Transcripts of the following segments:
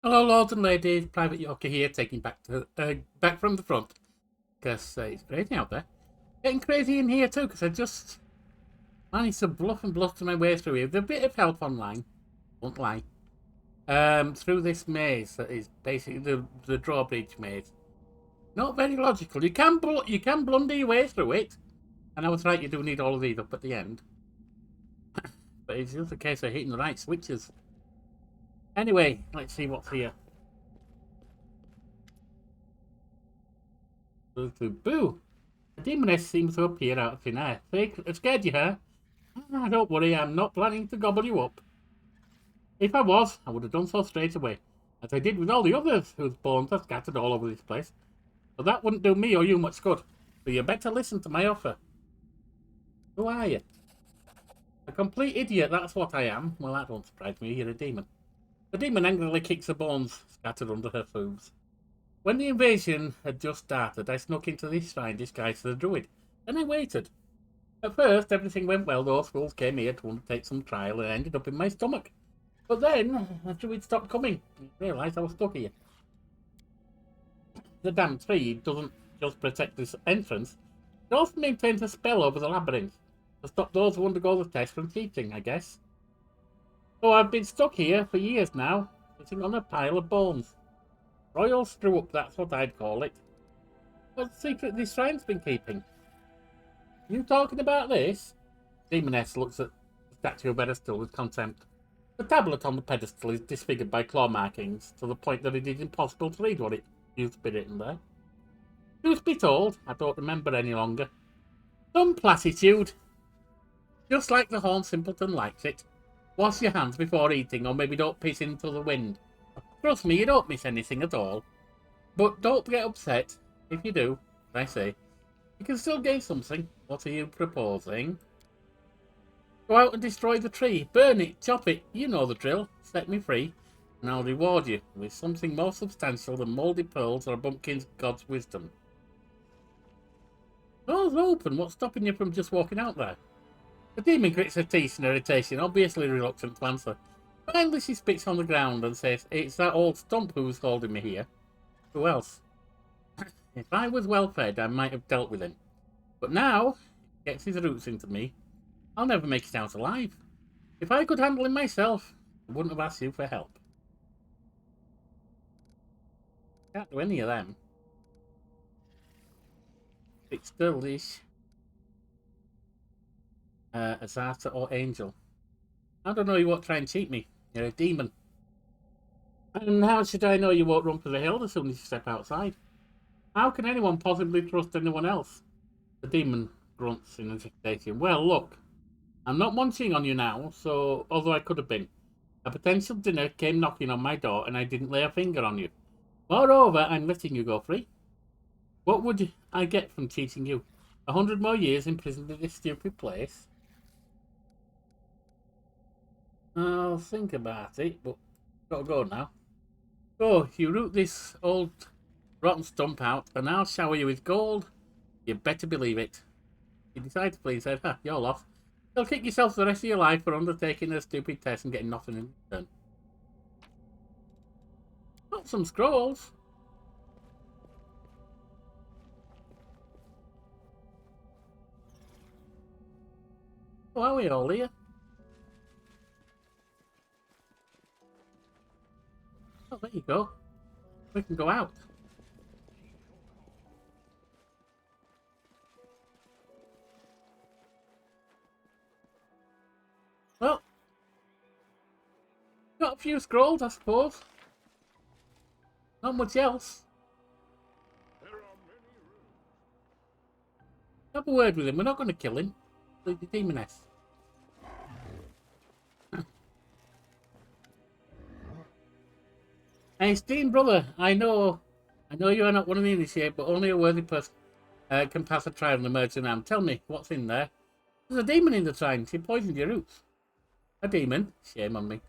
Hello, lords and ladies. Private Yorkie here, taking back from the front. Because it's crazy out there. Getting crazy in here too, because I just managed to bluff and bluster my way through here with a bit of help online. Won't lie. Through this maze that is basically the drawbridge maze. Not very logical. You can blunder your way through it, and I was right. You do need all of these up at the end, but it's just a case of hitting the right switches. Anyway, let's see what's here. Boo! A demoness seems to appear out of thin air. Scared you, huh? Don't worry, I'm not planning to gobble you up. If I was, I would have done so straight away, as I did with all the others whose bones are scattered all over this place. But that wouldn't do me or you much good, so you better listen to my offer. Who are you? A complete idiot, that's what I am. Well, that don't surprise me, you're a demon. The demon angrily kicks the bones scattered under her hooves. When the invasion had just started, I snuck into this shrine disguised as a druid. Then I waited. At first, everything went well. Those fools came here to undertake some trial and ended up in my stomach. But then, the druid stopped coming. I realised I was stuck here. The damn tree doesn't just protect this entrance. It also maintains a spell over the labyrinth to stop those who undergo the test from cheating, I guess. So I've been stuck here for years now, sitting on a pile of bones. Royal screw up, that's what I'd call it. What's the secret this shrine's been keeping? You talking about this? Demoness looks at the statue of pedestal with contempt. The tablet on the pedestal is disfigured by claw markings, to the point that it is impossible to read what it used to be written there. Truth be told, I don't remember any longer. Some platitude. Just like the horn simpleton likes it. Wash your hands before eating, or maybe don't piss into the wind. Trust me, you don't miss anything at all. But don't get upset. If you do, as I say, you can still gain something. What are you proposing? Go out and destroy the tree. Burn it, chop it. You know the drill. Set me free, and I'll reward you with something more substantial than mouldy pearls or a bumpkin's god's wisdom. Doors open. What's stopping you from just walking out there? The demon grits her teeth in irritation, obviously reluctant to answer. Finally, she spits on the ground and says, "It's that old stump who's holding me here. Who else? If I was well fed, I might have dealt with him. But now, he gets his roots into me. I'll never make it out alive. If I could handle him myself, I wouldn't have asked you for help." Can't do any of them. It's still-ish. Azata or Angel. I don't know you won't try and cheat me. You're a demon. And how should I know you won't run for the hill as soon as you step outside? How can anyone possibly trust anyone else? The demon grunts in hesitation. Well, look, I'm not munching on you now, so although I could have been. A potential dinner came knocking on my door and I didn't lay a finger on you. Moreover, I'm letting you go free. What would I get from cheating you? 100 more years imprisoned in this stupid place? I'll think about it, but gotta go now. So, you root this old rotten stump out, and I'll shower you with gold. You better believe it. You decide to flee, said, "Ha, you're lost. You'll kick yourself the rest of your life for undertaking a stupid test and getting nothing in return." Got some scrolls. Oh, are we all here? Oh, there you go. We can go out. Well, got a few scrolls, I suppose. Not much else. Have a word with him. We're not going to kill him. The demoness. Hey, esteemed brother, I know you are not one of the initiate, but only a worthy person can pass a trial and emerge unarmed. Tell me, what's in there? There's a demon in the shrine. She poisoned your roots. A demon? Shame on me.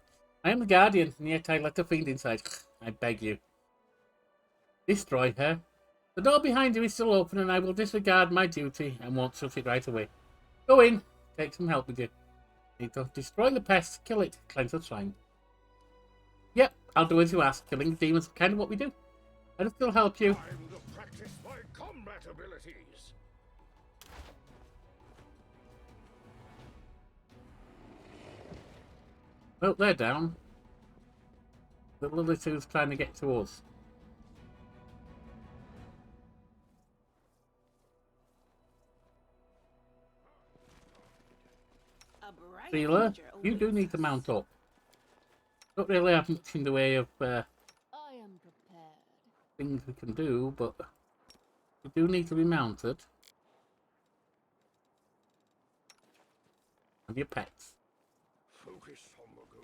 I am the guardian, and yet I let a fiend inside. I beg you. Destroy her. The door behind you is still open, and I will disregard my duty and won't shut it right away. Go in. Take some help with you. Need to destroy the pest, kill it, cleanse the shrine. Yep, I'll do as you ask. Killing demons is kind of what we do. I'll still help you. Time to practice my combat abilities. Well, they're down. The little two's trying to get to us. Sealer, you do need to mount up. Don't really have much in the way of I am prepared. things we can do, but you do need to be mounted. And your pets. Focus on the goal.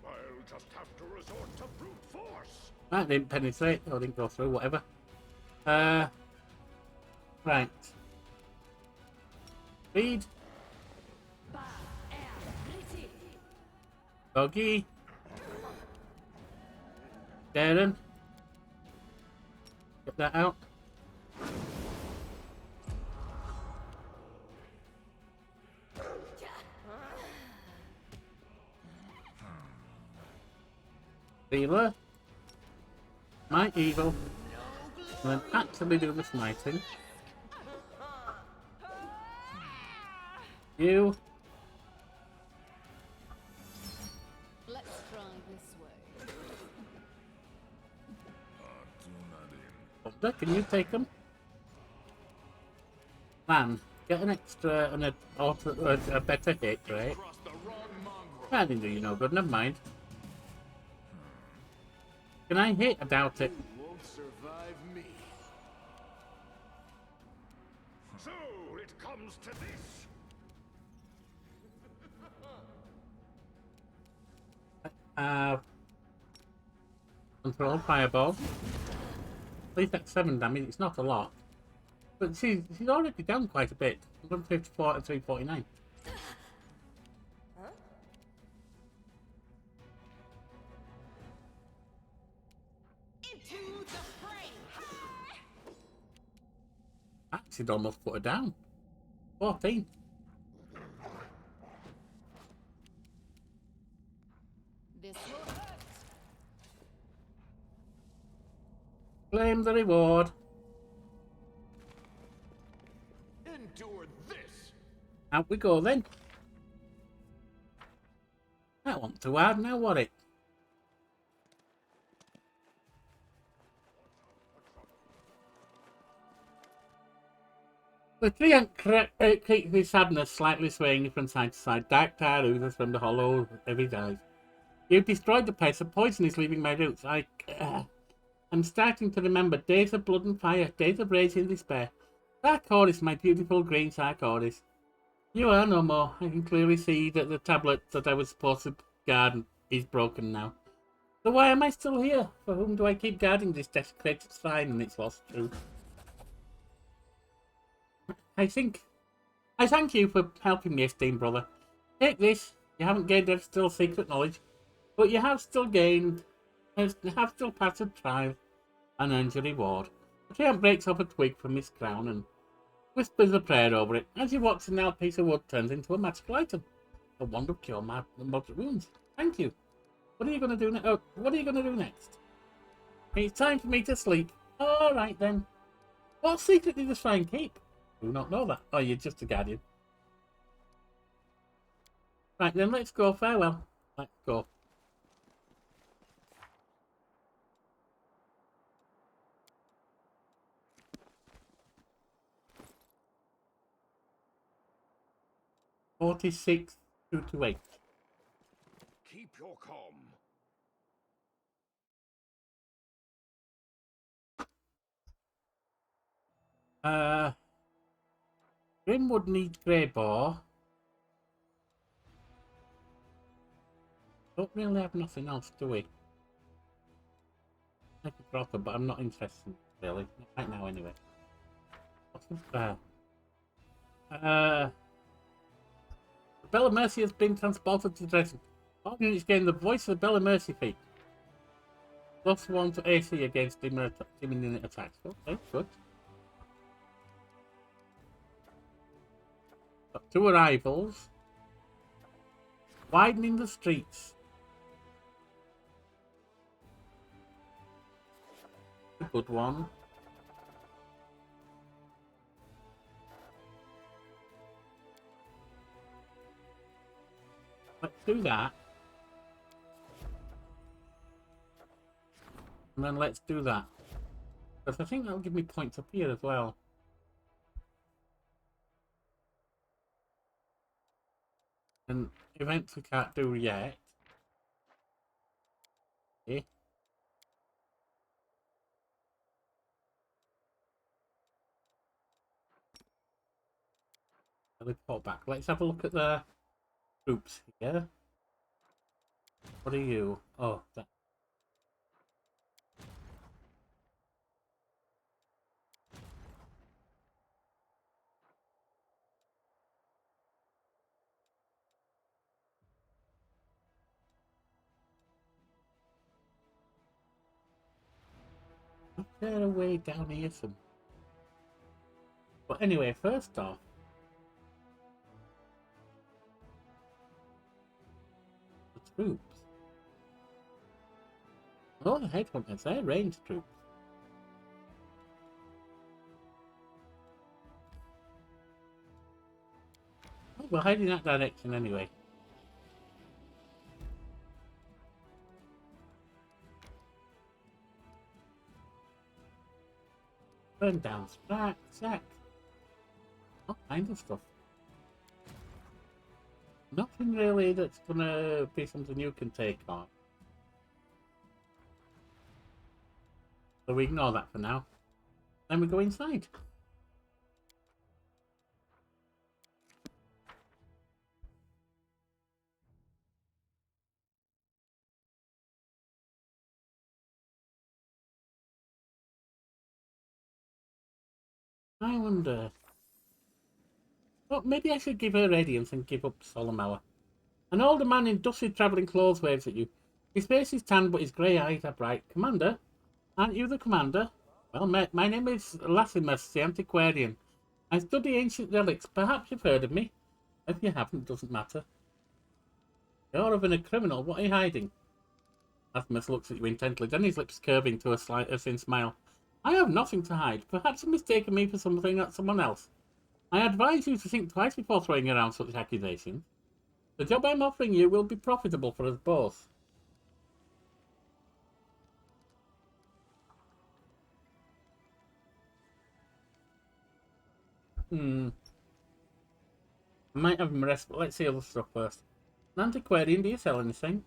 I'll just have to resort to brute force. That didn't penetrate, or didn't go through, whatever. Right. Speed. Doggy. Darren. Get that out. Sealer. My evil. And then actually do the smiting. You. Let's try this way. Thunder, can you take them? Man, get an extra and a better hit rate. I didn't do you no good, never mind. Can I hit? I doubt it. Won't survive me. So it comes to this. Control fireball. At least that's 7 damage, it's not a lot. But she's already down quite a bit. 154 to 349. Into the fray. She'd almost put her down. 14. This will hurt. Claim the reward. Endure this. Out we go then. That wasn't too hard now, was it? The treant keeps his sadness slightly swaying from side to side. Dark tar oozes from the hollow of his eyes. You've destroyed the place. The poison is leaving my roots. I'm starting to remember days of blood and fire, days of rage and despair. Sarcoris, my beautiful green Sarcoris. You are no more. I can clearly see that the tablet that I was supposed to guard is broken now. So why am I still here? For whom do I keep guarding this desecrated shrine and its lost truth? I thank you for helping me, esteemed brother. Take this. You haven't gained any still secret knowledge, but you have still gained, have still passed a trial and earned your reward. The treant breaks off a twig from his crown and whispers a prayer over it. As you watch, the now piece of wood turns into a magical item. A wand of cure moderate wounds. Thank you. What are you going to do next? Oh, what are you going to do next? It's time for me to sleep. All right then. What secret did the shrine keep? Do not know that. Oh, you're just a guardian. Right then, let's go. Farewell. Let's go. $46 to 8. Keep your calm. Grimwood needs grey bar. Don't really have nothing else, do we? I could drop it, but I'm not interested, really. Not right now, anyway. What's the spell? The Bell of Mercy has been transported to Dresden. All units gain the Voice of the Bell of Mercy feat. +1 to AC against demon attacks. Okay, good. Got 2 arrivals. Widening the streets. A good one. Let's do that. And then let's do that. Because I think that'll give me points up here as well. And events we can't do yet. Okay. Report back. Let's have a look at the troops here. What are you? Oh, that. They're way down here some. But anyway, first off, the troops. Oh, the headhunters, they're ranged troops. Oh, we're heading that direction anyway. Burn down sack. All kinds of stuff. Nothing really that's gonna be something you can take on. So we ignore that for now. Then we go inside. I wonder. Well, maybe I should give her radiance and give up solemn hour. An older man in dusty travelling clothes waves at you. His face is tanned, but his grey eyes are bright. Commander? Aren't you the commander? Well, my name is Lassimus, the antiquarian. I study ancient relics. Perhaps you've heard of me. If you haven't, doesn't matter. You're of a criminal. What are you hiding? Lassimus looks at you intently, then his lips curving to a thin smile. I have nothing to hide. Perhaps you've mistaken me for something that's someone else. I advise you to think twice before throwing around such accusations. The job I'm offering you will be profitable for us both. I might have him rest, but let's see other stuff first. An antiquarian, do you sell anything?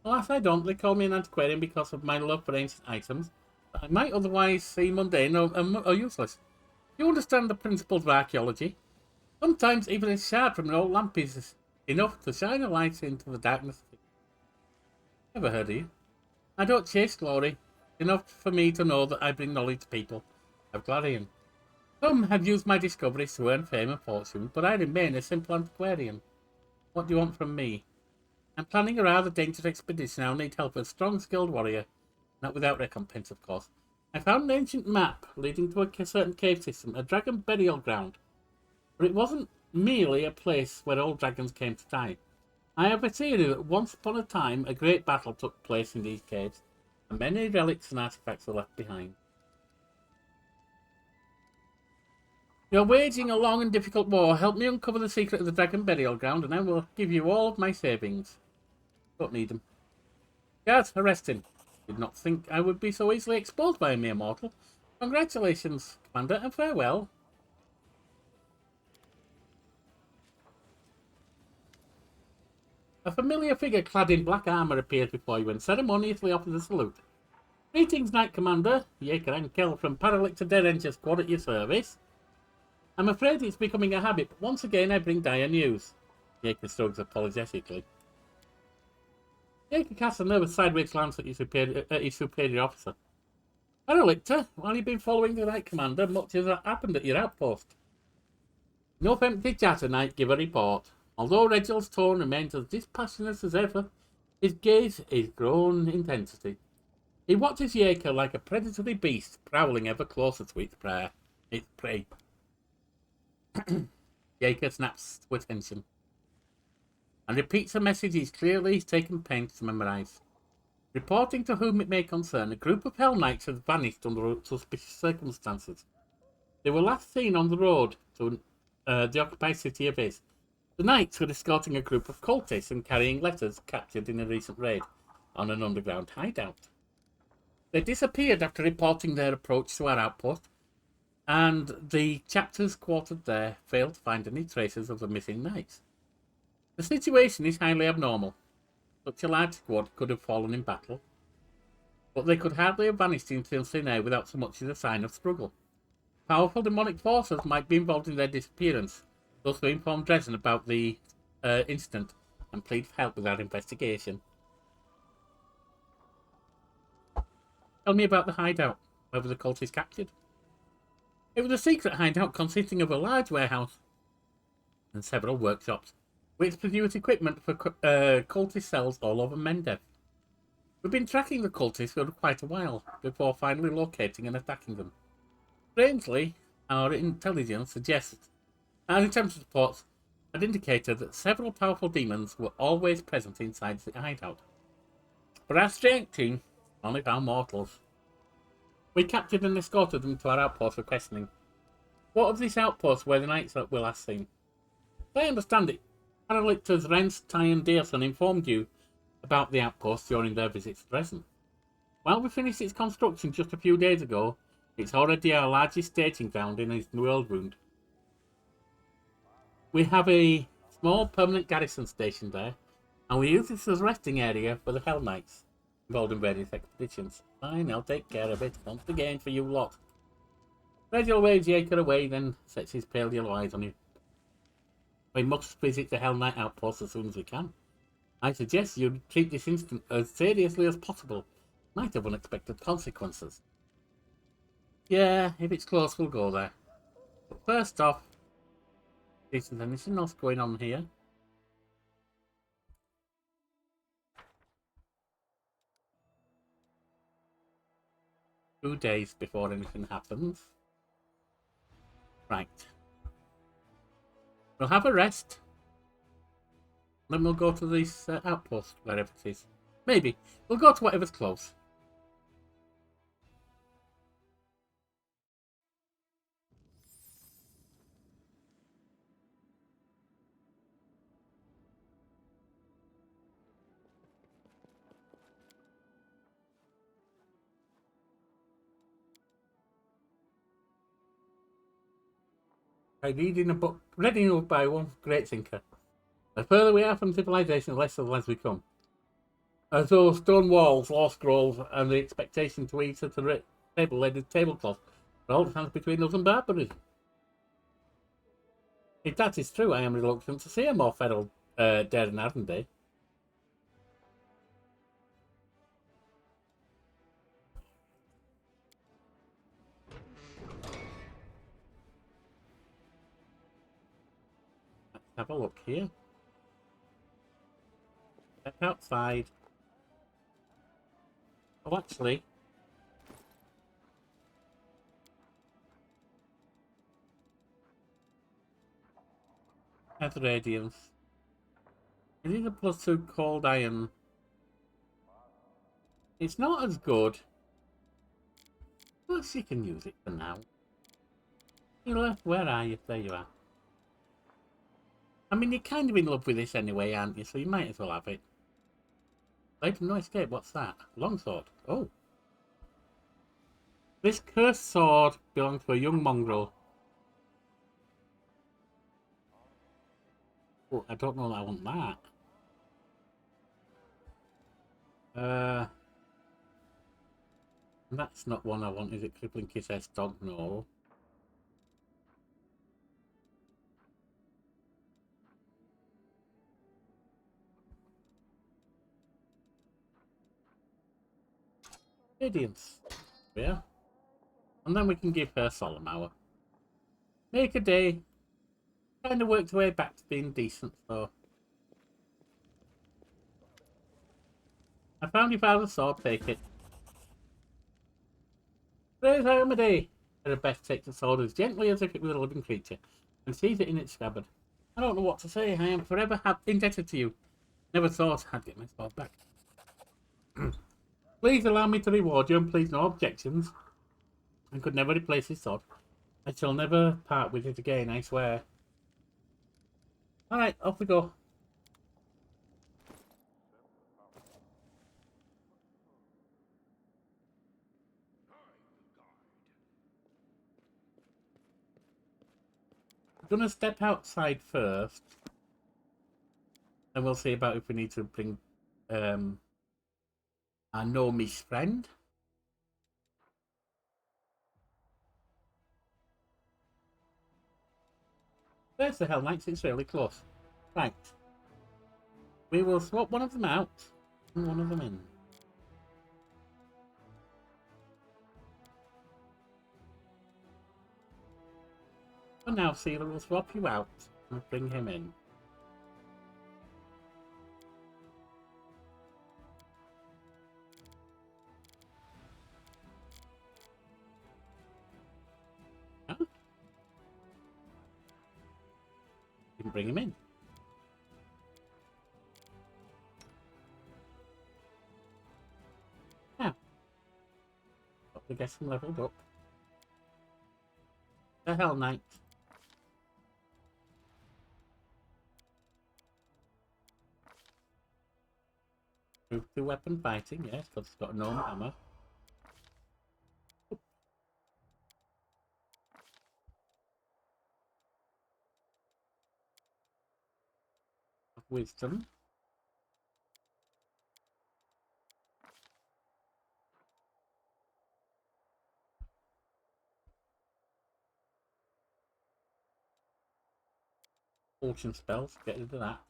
Alas, I don't. They call me an antiquarian because of my love for ancient items that I might otherwise see mundane or useless. You understand the principles of archaeology? Sometimes even a shard from an old lamp is enough to shine a light into the darkness. Never heard of you. I don't chase glory. Enough for me to know that I bring knowledge to people of Golarion. Some have used my discoveries to earn fame and fortune, but I remain a simple antiquarian. What do you want from me? I'm planning a rather dangerous expedition. I'll need help with a strong, skilled warrior. Not without recompense, of course. I found an ancient map leading to a certain cave system, a dragon burial ground. But it wasn't merely a place where old dragons came to die. I have a theory that once upon a time a great battle took place in these caves, and many relics and artifacts were left behind. You're waging a long and difficult war. Help me uncover the secret of the dragon burial ground, and I will give you all of my savings. Don't need them. Guards, arrest him. Did not think I would be so easily exposed by a mere mortal. Congratulations, Commander, and farewell. A familiar figure clad in black armour appears before you and ceremoniously offers a salute. Greetings, Knight Commander. Yorkie and Kel from Paralytic to Dead Ranger Squad at your service. I'm afraid it's becoming a habit, but once again I bring dire news. Yorkie shrugs apologetically. Yorkie casts a nervous sideways glance at his superior officer. Paralytic, while you've been following the Knight Commander, much has happened at your outpost. Enough empty chatter, Knight. Give a report. Although Reginald's tone remains as dispassionate as ever, his gaze is grown intensity. He watches Yorkie like a predatory beast, prowling ever closer to its prey. Yorkie snaps to attention and repeats a message he's clearly taken pains to memorize. Reporting to whom it may concern, a group of Hell Knights has vanished under suspicious circumstances. They were last seen on the road to the occupied city of Iz. The Knights were escorting a group of cultists and carrying letters captured in a recent raid on an underground hideout. They disappeared after reporting their approach to our outpost, and the chapters quartered there failed to find any traces of the missing Knights. The situation is highly abnormal. Such a large squad could have fallen in battle, but they could hardly have vanished into thin air without so much as a sign of struggle. Powerful demonic forces might be involved in their disappearance, thus we informed Dresden about the incident and plead for help with our investigation. Tell me about the hideout, where the cult is captured. It was a secret hideout consisting of a large warehouse and several workshops, which produced equipment for cultist cells all over Mendev. We've been tracking the cultists for quite a while, before finally locating and attacking them. Strangely, our intelligence reports had indicated that several powerful demons were always present inside the hideout. But our strength team only found mortals. We captured and escorted them to our outpost for questioning. What of this outpost where the Knights were last seen? As I understand it, Paralictors Rens, Ty and Dearson informed you about the outpost during their visit to Dresden. While we finished its construction just a few days ago, it's already our largest staging ground in his world wound. We have a small permanent garrison station there, and we use this as a resting area for the Hell Knights involved in various expeditions. Fine, I'll take care of it. Once again for you lot. Reginald waves Yorkie away, then sets his pale yellow eyes on you. We must visit the Hell Knight outpost as soon as we can. I suggest you treat this incident as seriously as possible. Might have unexpected consequences. Yeah, if it's close, we'll go there. But first off, isn't anything else going on here? Two days before anything happens. Right. We'll have a rest. Then we'll go to this outpost, wherever it is. Maybe. We'll go to whatever's close. I read in a book, read in a book by one great thinker. The further we are from civilization, the less of the lands we come. As though stone walls, law scrolls, and the expectation to eat at a table laid with tablecloth are all that stands between us and barbarism. If that is true, I am reluctant to see a more feral daring Ardenday. Let's have a look here. Step outside. Oh, actually. Has radiance. It is a +2 cold iron. It's not as good. But she can use it for now. Hila, where are you? There you are. I mean, you're kind of in love with this anyway, aren't you? So you might as well have it. Blade from no escape. What's that? Longsword. Oh. This cursed sword belongs to a young mongrel. Oh, I don't know that I want that. That's not one I want, is it? Crippling Kiss S Dog? No. Radiance. Yeah. And then we can give her Solemn Hour. Make a day. Kind of worked her way back to being decent, so. I found your father's sword, take it. Praise Harmony! Her best takes the sword as gently as if it were a living creature, and sees it in its scabbard. I don't know what to say, I am forever indebted to you. Never thought I'd get my sword back. Please allow me to reward you, and please no objections. I could never replace this sword. I shall never part with it again, I swear. Alright, off we go. I'm gonna step outside first. And we'll see about if we need to bring our Nomi's friend. There's the Hell Knights, it's really close. Right. We will swap one of them out and one of them in. For now, Sealer will swap you out and bring him in. Huh? You can bring him in. Now, got to get him leveled up. The Hell Knight. Move to weapon fighting, yes, because it's got a gnome hammer. Wisdom. Fortune spells, get rid of that.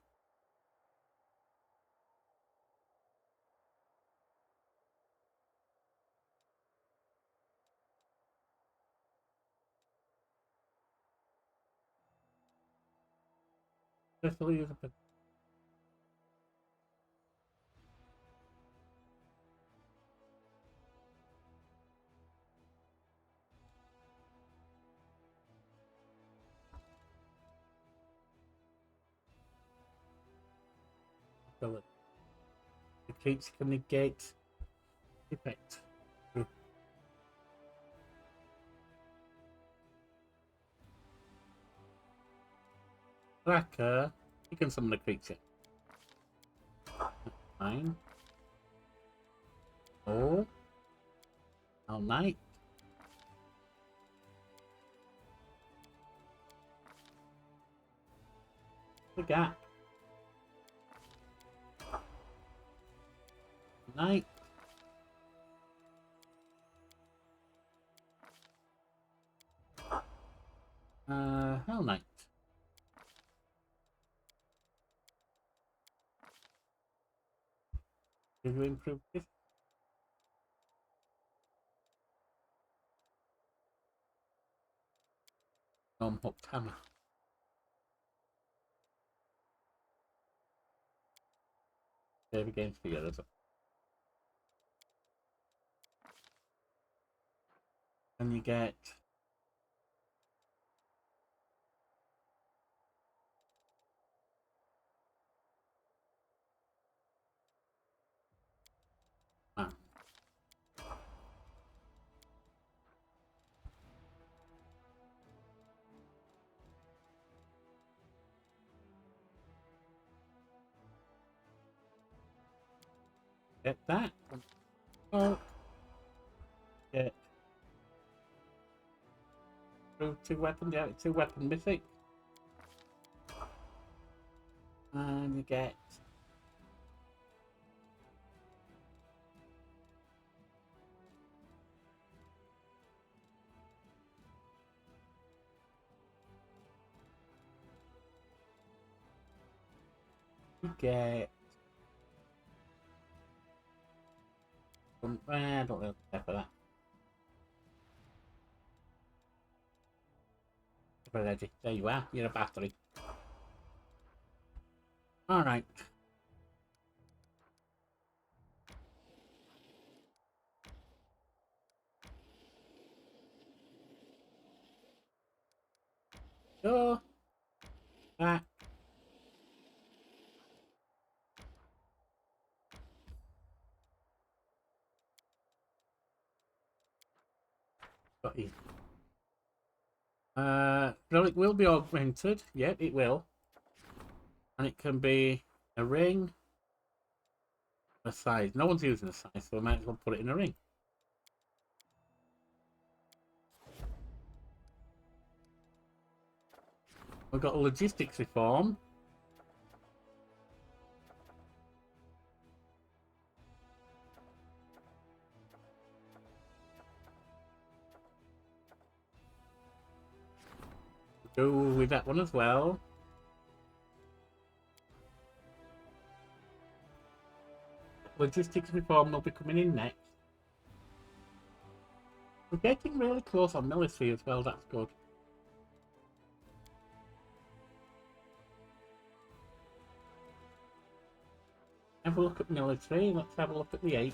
Especially use a ability. The creature can negate effect. Tracker, you can summon a creature. Fine. Oh. All night. The gap. Night. Hell Knight. Did you improve this? Hooked hammer. Save against the others. And you get get that. Oh, get two weapon, yeah, two weapon mythic. And you get I don't really care for that. ready. There you are. You're a battery. Alright. Go. Back. Got you. Relic will be augmented. Yep, it will. And it can be a ring, a size. No one's using a size, so I might as well put it in a ring. We've got a logistics reform. Go with that one as well. Logistics reform will be coming in next. We're getting really close on military as well, that's good. Have a look at military, let's have a look at the 8.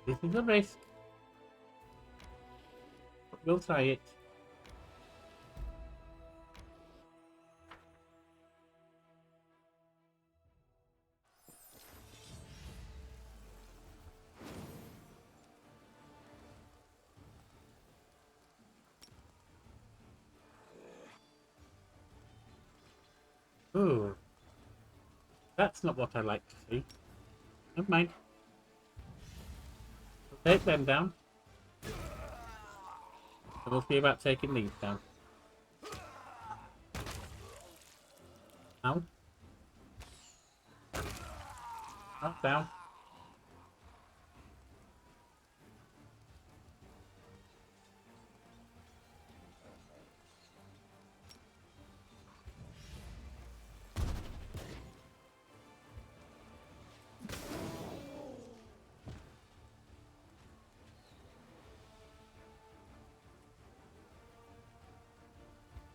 This is a risk. But we'll try it. Ooh. That's not what I like to see. Never mind. We'll take them down. And we'll see about taking these down. Ow. Not down.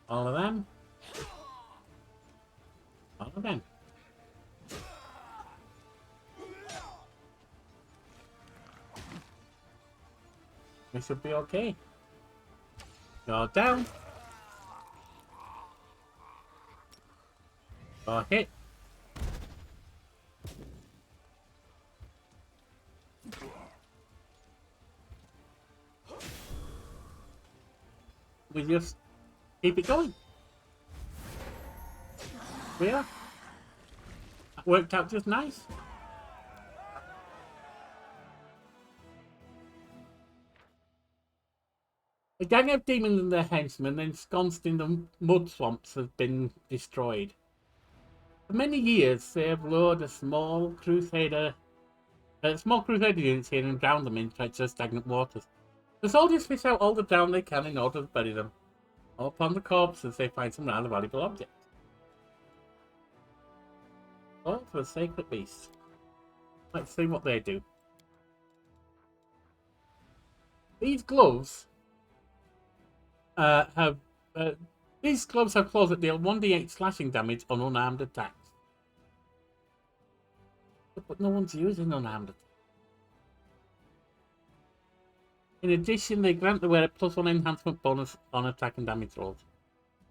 All of them. All of them. We should be okay. Go down. Go hit. We just keep it going. We are. That worked out just nice. A gang of demons and their henchmen ensconced in the mud swamps have been destroyed. For many years, they have lured a small crusader units here and drowned them in treacherous stagnant waters. The soldiers fish out all the down they can in order to bury them. All upon the corpses, they find some rather valuable objects. Oh, for a sacred beast. Let's see what they do. These gloves have claws that deal 1d8 slashing damage on unarmed attacks. But no one's using unarmed attacks. In addition, they grant the wearer +1 enhancement bonus on attack and damage rolls.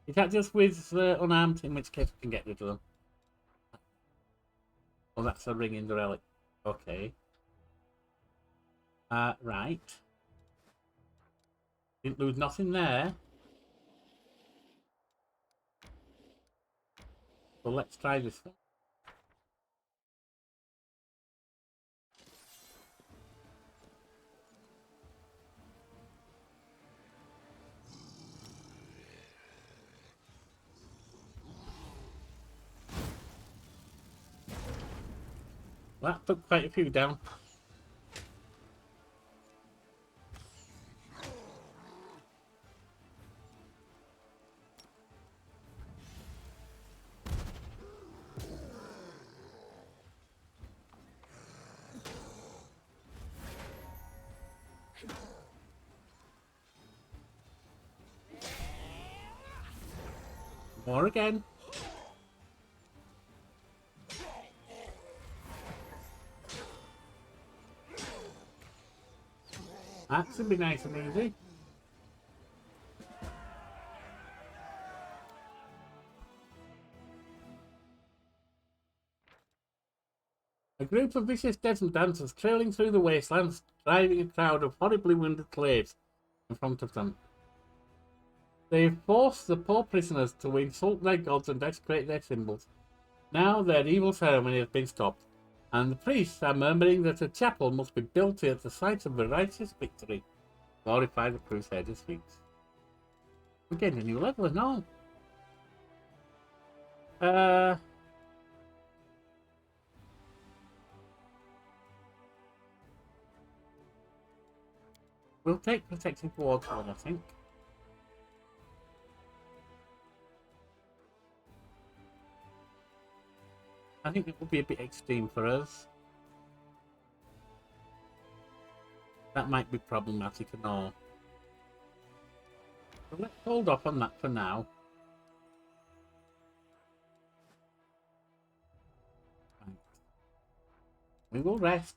Is that just with unarmed? In which case we can get rid of them. Oh, that's a ring in the relic. Okay. Right. Didn't lose nothing there. So let's try this one. That took quite a few down. More again. That's gonna be nice and easy. A group of vicious desert dancers trailing through the wastelands, driving a crowd of horribly wounded slaves in front of them. They forced the poor prisoners to insult their gods and desecrate their symbols. Now their evil ceremony has been stopped, and the priests are murmuring that a chapel must be built at the site of the righteous victory. Glorify the Crusaders' feats. We're getting a new level and all. We'll take protective wards one, I think. I think it will be a bit extreme for us. That might be problematic and all. So let's hold off on that for now. Right. We will rest.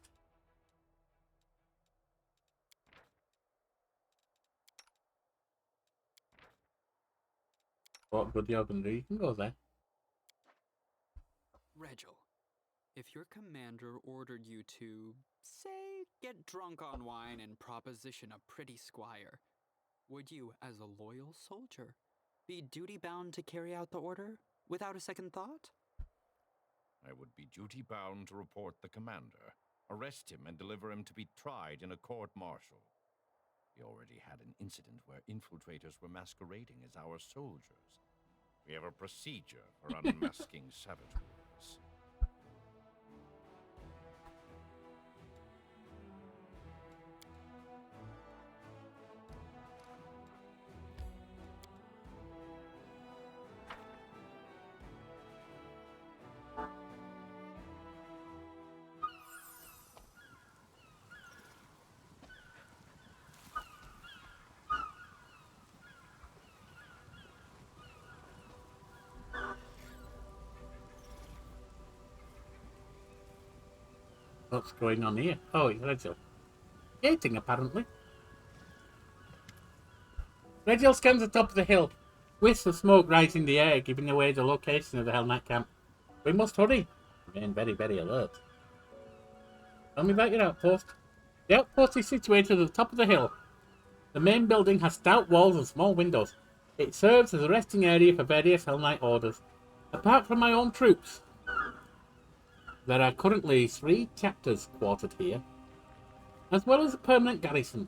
What good you're going to do? You can go there. Regil, if your commander ordered you to, say, get drunk on wine and proposition a pretty squire, would you, as a loyal soldier, be duty-bound to carry out the order without a second thought? I would be duty-bound to report the commander, arrest him, and deliver him to be tried in a court-martial. We already had an incident where infiltrators were masquerading as our soldiers. We have a procedure for unmasking saboteurs. What's going on here? Oh, it's Regil. Gating, apparently. Regil scans the top of the hill. Wisps of smoke rise in the air, giving away the location of the Hell Knight camp. We must hurry. Remain very, very alert. Tell me about your outpost. The outpost is situated at the top of the hill. The main building has stout walls and small windows. It serves as a resting area for various Hell Knight orders. Apart from my own troops, there are currently 3 chapters quartered here, as well as a permanent garrison.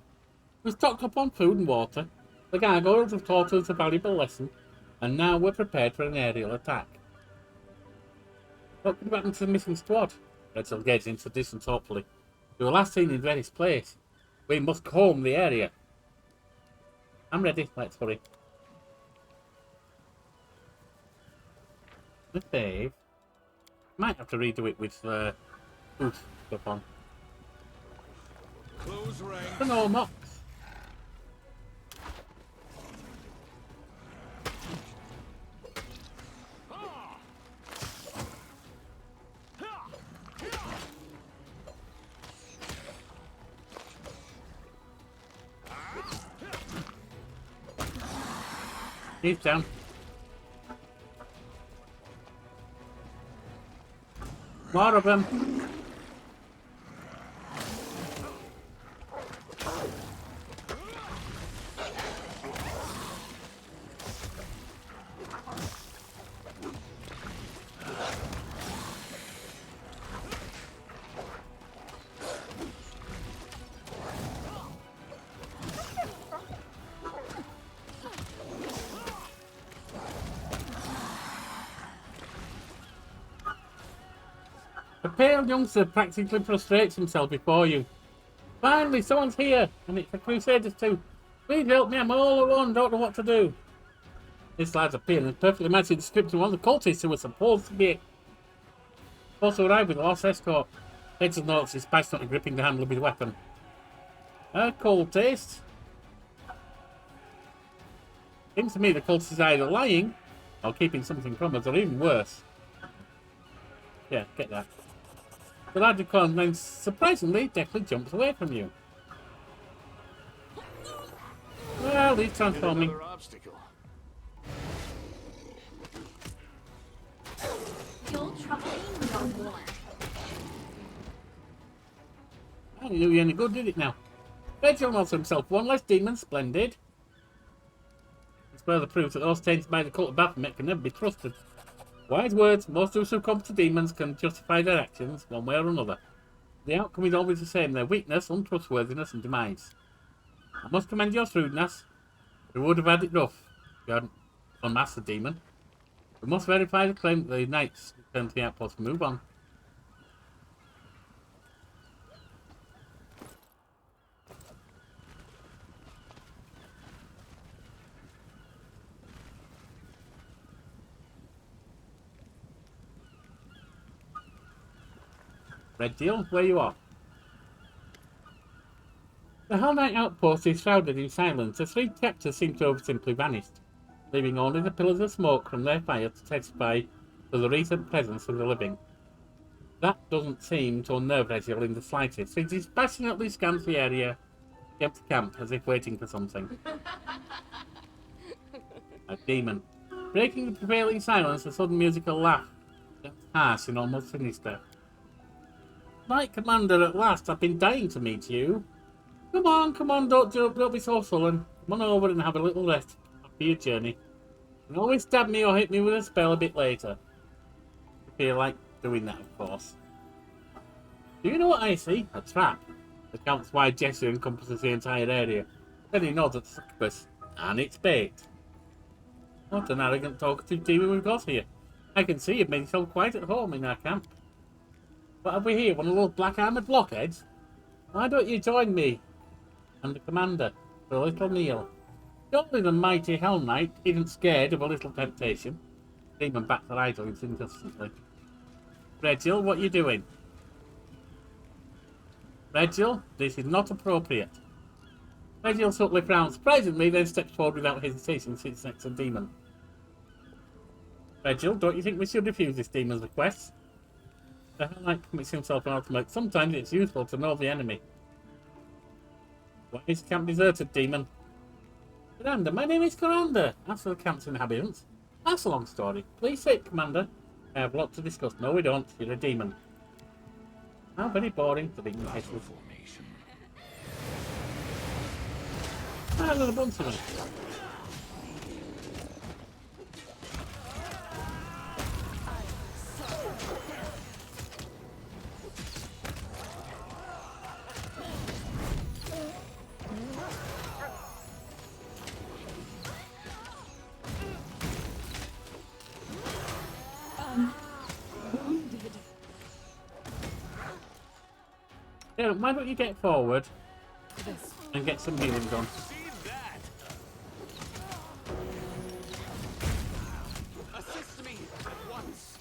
We're stocked up on food and water. The gargoyles have taught us a valuable lesson, and now we're prepared for an aerial attack. What could happen to the missing squad? Regil gazed into the distance hopefully. We were last seen in Venice Place. We must comb the area. I'm ready. Let's hurry. The save. Might have to redo it with boost stuff on. Close ranks. The no mocks. He's down. More of them. A pale youngster practically prostrates himself before you. Finally, someone's here, and it's the Crusaders too. Please help me, I'm all alone, don't know what to do. This lad's appearing and perfectly matches the description of one of the cultists who was supposed to arrive with a lost escort. Regil notes his passionately gripping the handle of his weapon. A cultist? Seems to me the cultist is either lying Or keeping something from us, or even worse. Yeah, get that. The lad clone then surprisingly definitely jumps away from you. Well, he's transforming. Another obstacle. You'll trouble me no more. I didn't do you any good, did it now? Virgil knows himself one less demon, splendid. It's further proof that those tainted by the cult of Baphomet can never be trusted. Wise words, most who succumb to demons can justify their actions one way or another. The outcome is always the same, their weakness, untrustworthiness and demise. I must commend your shrewdness. We would have had it rough if you hadn't unmasked the demon. We must verify the claim that the knights return to the outpost and move on. Red Deal, where you are? The Hell Knight outpost is shrouded in silence. The three captors seem to have simply vanished, leaving only the pillars of smoke from their fire to testify to the recent presence of the living. That doesn't seem to unnerve Ezreal in the slightest. He dispassionately scans the area, empty camp, as if waiting for something. A demon. Breaking the prevailing silence, a sudden musical laugh. That's harsh and almost sinister. Knight Commander, at last, I've been dying to meet you. Come on, don't be so sullen. Come on over and have a little rest after your journey. You can always stab me or hit me with a spell a bit later. If you feel like doing that, of course. Do you know what I see? A trap. The Count's wide gesture encompasses the entire area. Then he nods at the succubus. And it's bait. What an arrogant, talkative demon we've got here. I can see you've made yourself quite at home in our camp. What have we here? One of those black-armoured blockheads? Why don't you join me and the commander for a little meal? Surely the mighty Hell Knight isn't scared of a little temptation. The demon bats her eyes insistently. Regil, what are you doing? Regil, this is not appropriate. Regil subtly frowns, surprisingly, then steps forward without hesitation and sits next to the demon. Regil, don't you think we should refuse this demon's request? The Hell Knight commits himself an ultimate. Sometimes it's useful to know the enemy. Why is the camp deserted, demon? Commander, my name is Commander. Answer the camp's inhabitants. That's a long story. Please sit, Commander. I have a lot to discuss. No, we don't. You're a demon. How very boring. The demon hisses. Formation. Ah, there's a bunch of them. Yeah, why don't you get forward and get some healing done? Assist me at once.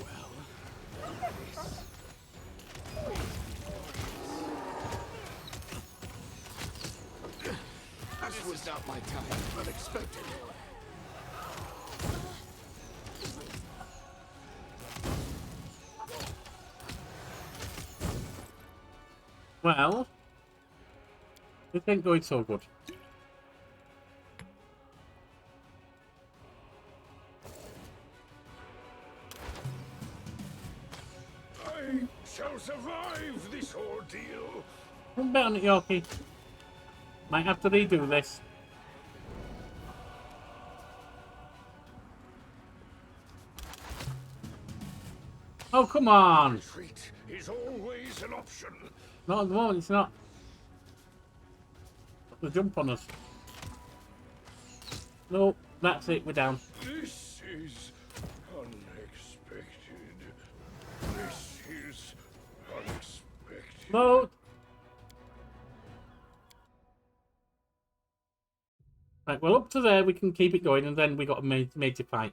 This was not my time. Unexpected. Well, this ain't going so good. I shall survive this ordeal. Come down at Yorkie. Might have to redo this. Oh, come on! Retreat is always an option. Not at the moment, it's not. Put the jump on us. No, that's it, we're down. This is unexpected. This is unexpected. No! Right, well, up to there, we can keep it going, and then we got a major fight.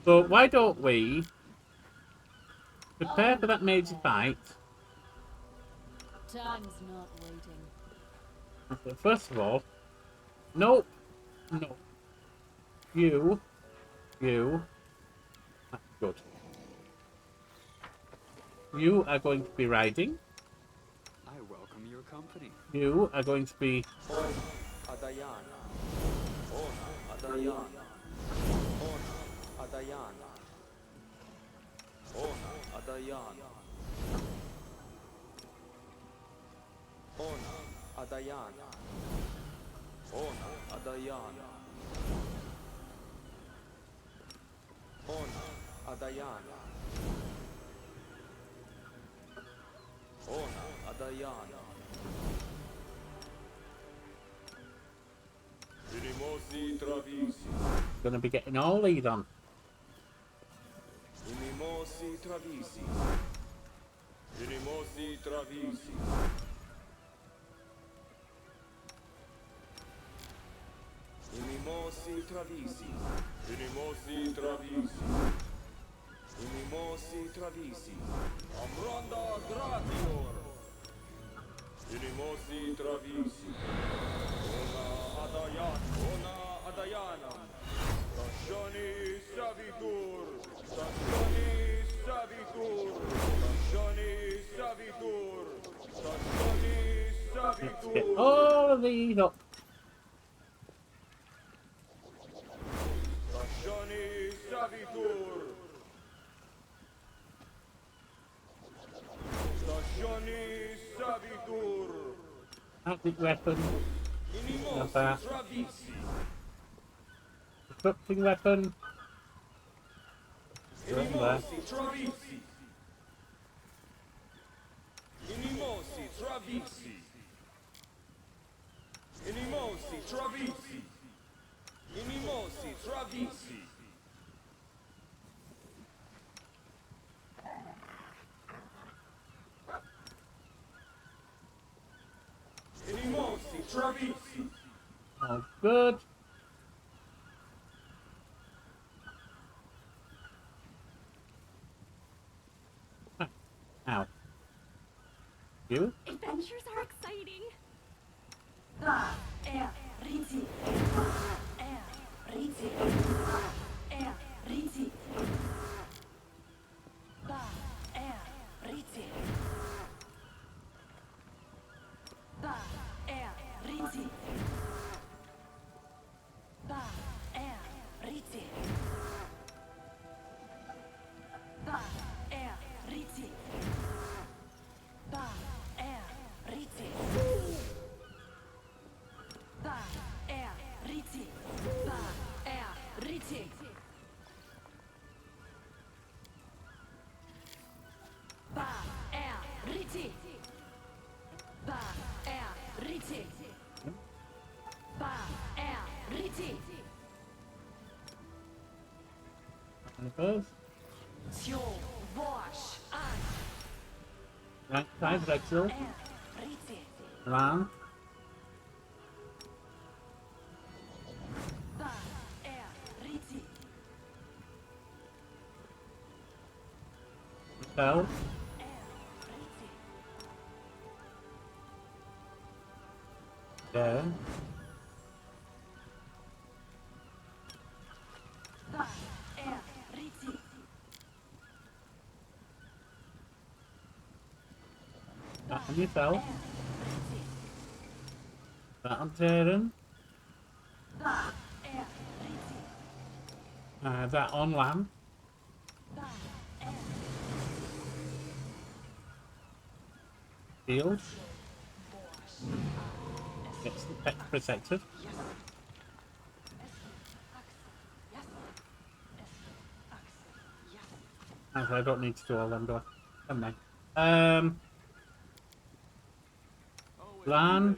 So why don't we prepare for that major fight? Time's not waiting. Okay, first of all, no, no, you, that's good. You are going to be riding. I welcome your company. You are going to be Adayana. Ona Adayana. Ona Adayana. Ona Adayana. Ona Adayana. Ona Adayana. Ona Adayana. Ona Adayana. Inimosi Travisi. going to be getting all these on. Inimosi Travisi. Inimosi Travisi. Inimosi Travisi. Inimosi Travisi. Inimosi Travisi. Amranda Gratior. Inimosi Travisi. Ona Adayana. Tashani Savitur. Tashani Savitur. Tashani Savitur. Tashani Let's get Savitur. all of these up. Tashani Savitur. Tashani Savitur. Magic weapon. Inimosi that. Travisi. Destructing weapon. Right there. Inimosi Travisi. Inimosi Travisi. Inimosi Travisi. Inimosi Travisi. Inimosi Travisi. All good. Ow. You? Adventures are exciting. First. Right side, Rexel. Around. Fell. There. That on yourself. That on Terran. That on land. Shield. Gets the pet protected. Actually, I don't need to do all them, do I? Never mind. Lan.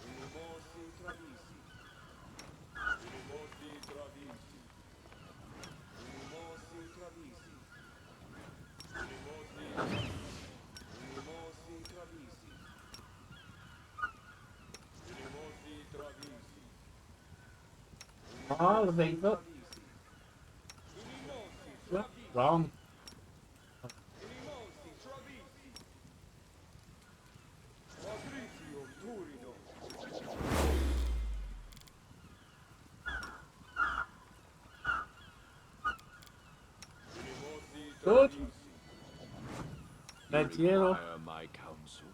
Inimosi Travisi. Inimosi Travisi. Inimosi Travisi. Inimosi Travisi. Inimosi Travisi. All of these up. Inimosi What? Travisi. Wrong. Inimosi good. easy. Red You yellow. require my counsel?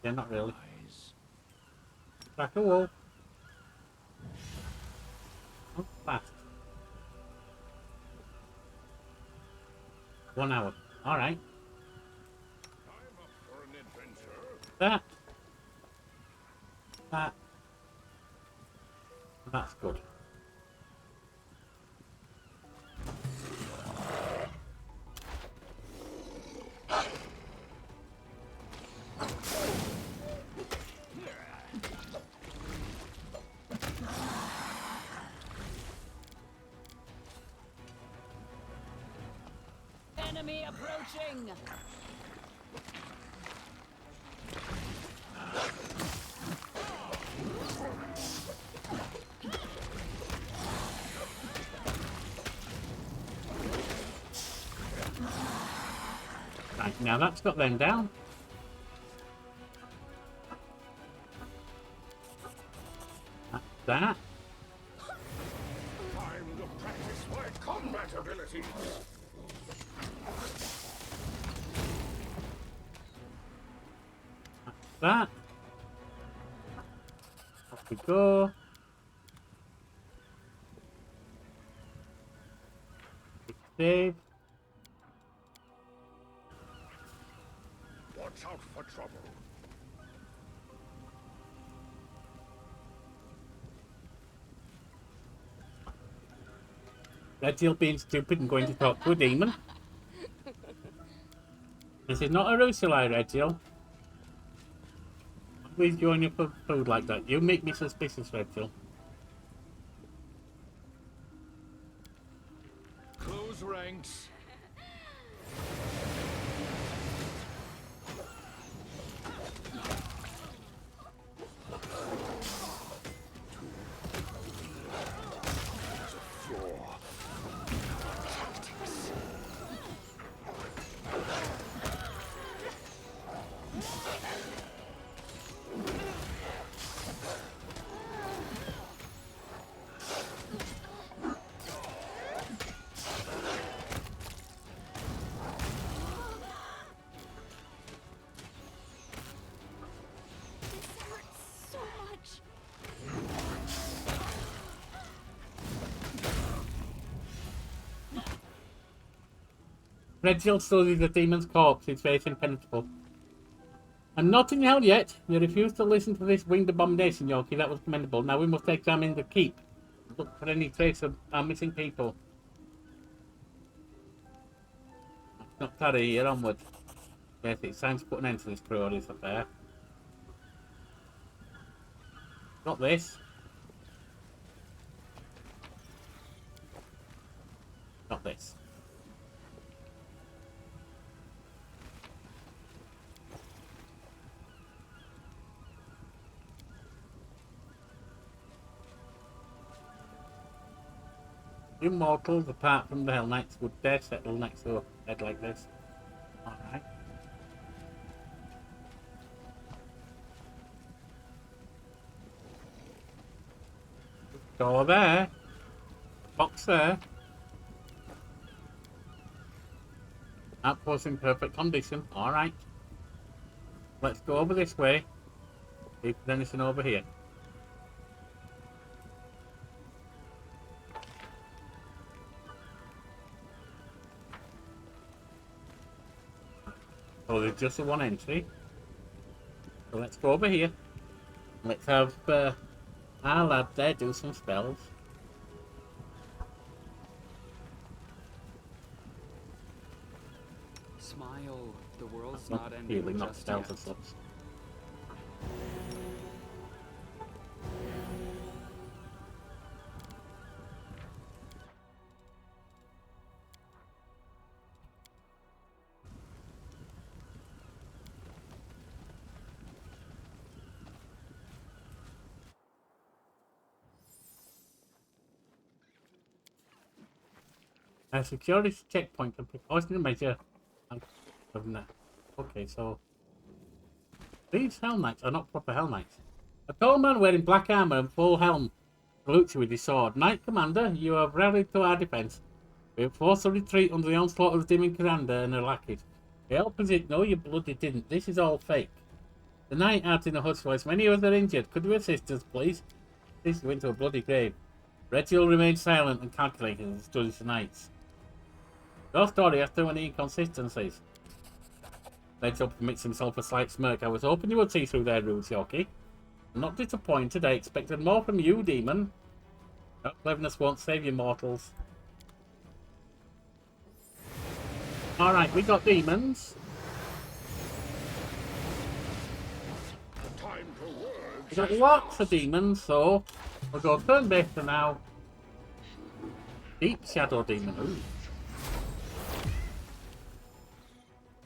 Yeah, not really. Wise. Track a wall. Oh, fast. 1 hour. Alright. I'm up for an adventure. That. That. That's good. Enemy approaching. Right, now that's got them down. That's that. Time to practice my combat abilities. That. Off we go. Save. Watch out for trouble. Red Hill being stupid and going to talk to a demon. This is not a Rusulai, Red Hill. Please join you for food like that. You make me suspicious, Red Hill. Close ranks. This hurts so much. Red Hill studies the demon's corpse, his face impenetrable. I'm not in hell yet. You refuse to listen to this winged abomination, Yorkie. That was commendable. Now we must examine the keep. Look for any trace of our missing people. Not tarry here, onward. Yes, it's time to put an end to this glorious affair. Not this. Not this. You mortals, apart from the Hell Knights, would dare settle next to a bed like this. Alright. Door there. Box there. Outpost in perfect condition. Alright. Let's go over this way. See if there's anything over here. So there's just the one entry. So let's go over here. Let's have our lad there do some spells. Smile. The world's Not not ending healing, not just spells yet. and such. A security checkpoint and precautionary measure. Okay, so these Hell Knights are not proper Hell Knights. A tall man wearing black armor and full helm salutes you with his sword. Knight Commander, you have rallied to our defense. We forced a retreat under the onslaught of the demon commander and her lackeys. The helpers it. No, you bloody didn't. This is all fake. The knight out in a hushed voice. Many of us are injured. Could you assist us, please? This went to a bloody grave. Reginald remained silent and calculated as he stood his knights. Your story has too many inconsistencies. Reginald permits himself a slight smirk. I was hoping you would see through their rules, Yorkie. I'm not disappointed. I expected more from you, demon. Your cleverness won't save you mortals. Alright, we got demons. Time for words. We got lots of demons, so we'll go turn-based for now. Deep Shadow Demon. Ooh.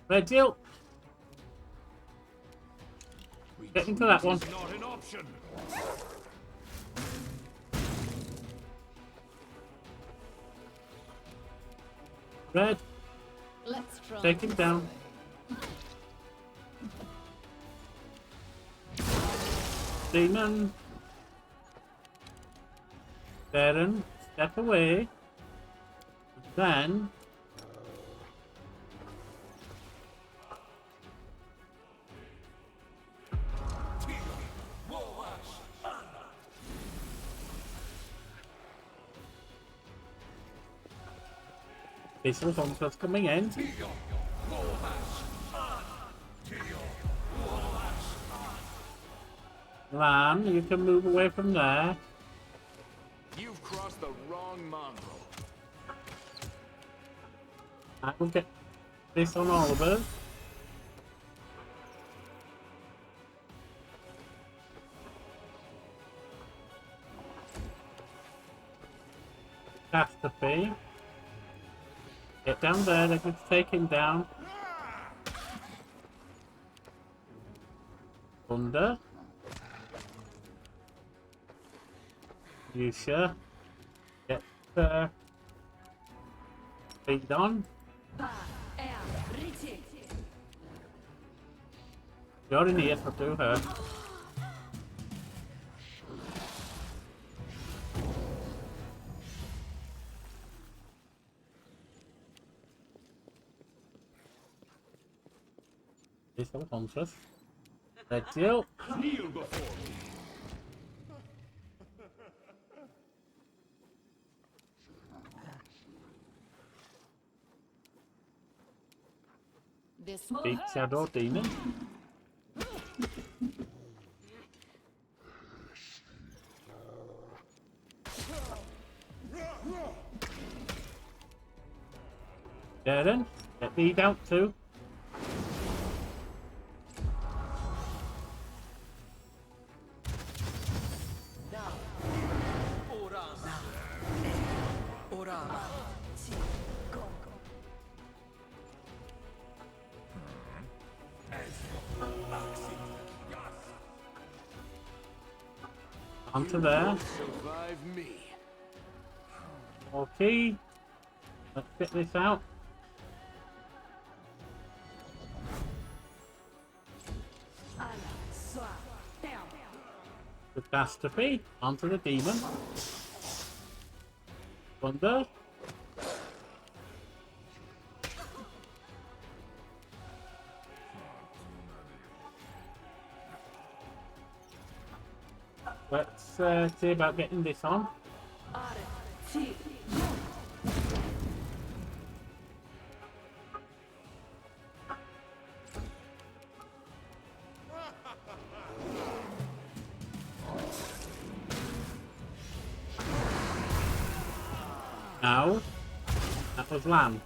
Reginald. Get into that one. Not an option. Red, Let's try. take him down. Demon. Darren, step away. Then this was almost coming in. Lan, you can move away from there. You've crossed the wrong mongrel. I will get this on all of us. Catastrophe. Get down there, they can take him down. Thunder. You sure? Get feed on. You're in here, so do her. This will hunt us. That's you. Kneel before me. This will Deep hurt. Shadow Demon. Darren, get these out too. Onto there. Survive me. Okay. Let's get this out. Catastrophe. Onto the demon. Thunder. Let's see about getting this on. Now, that was Lan.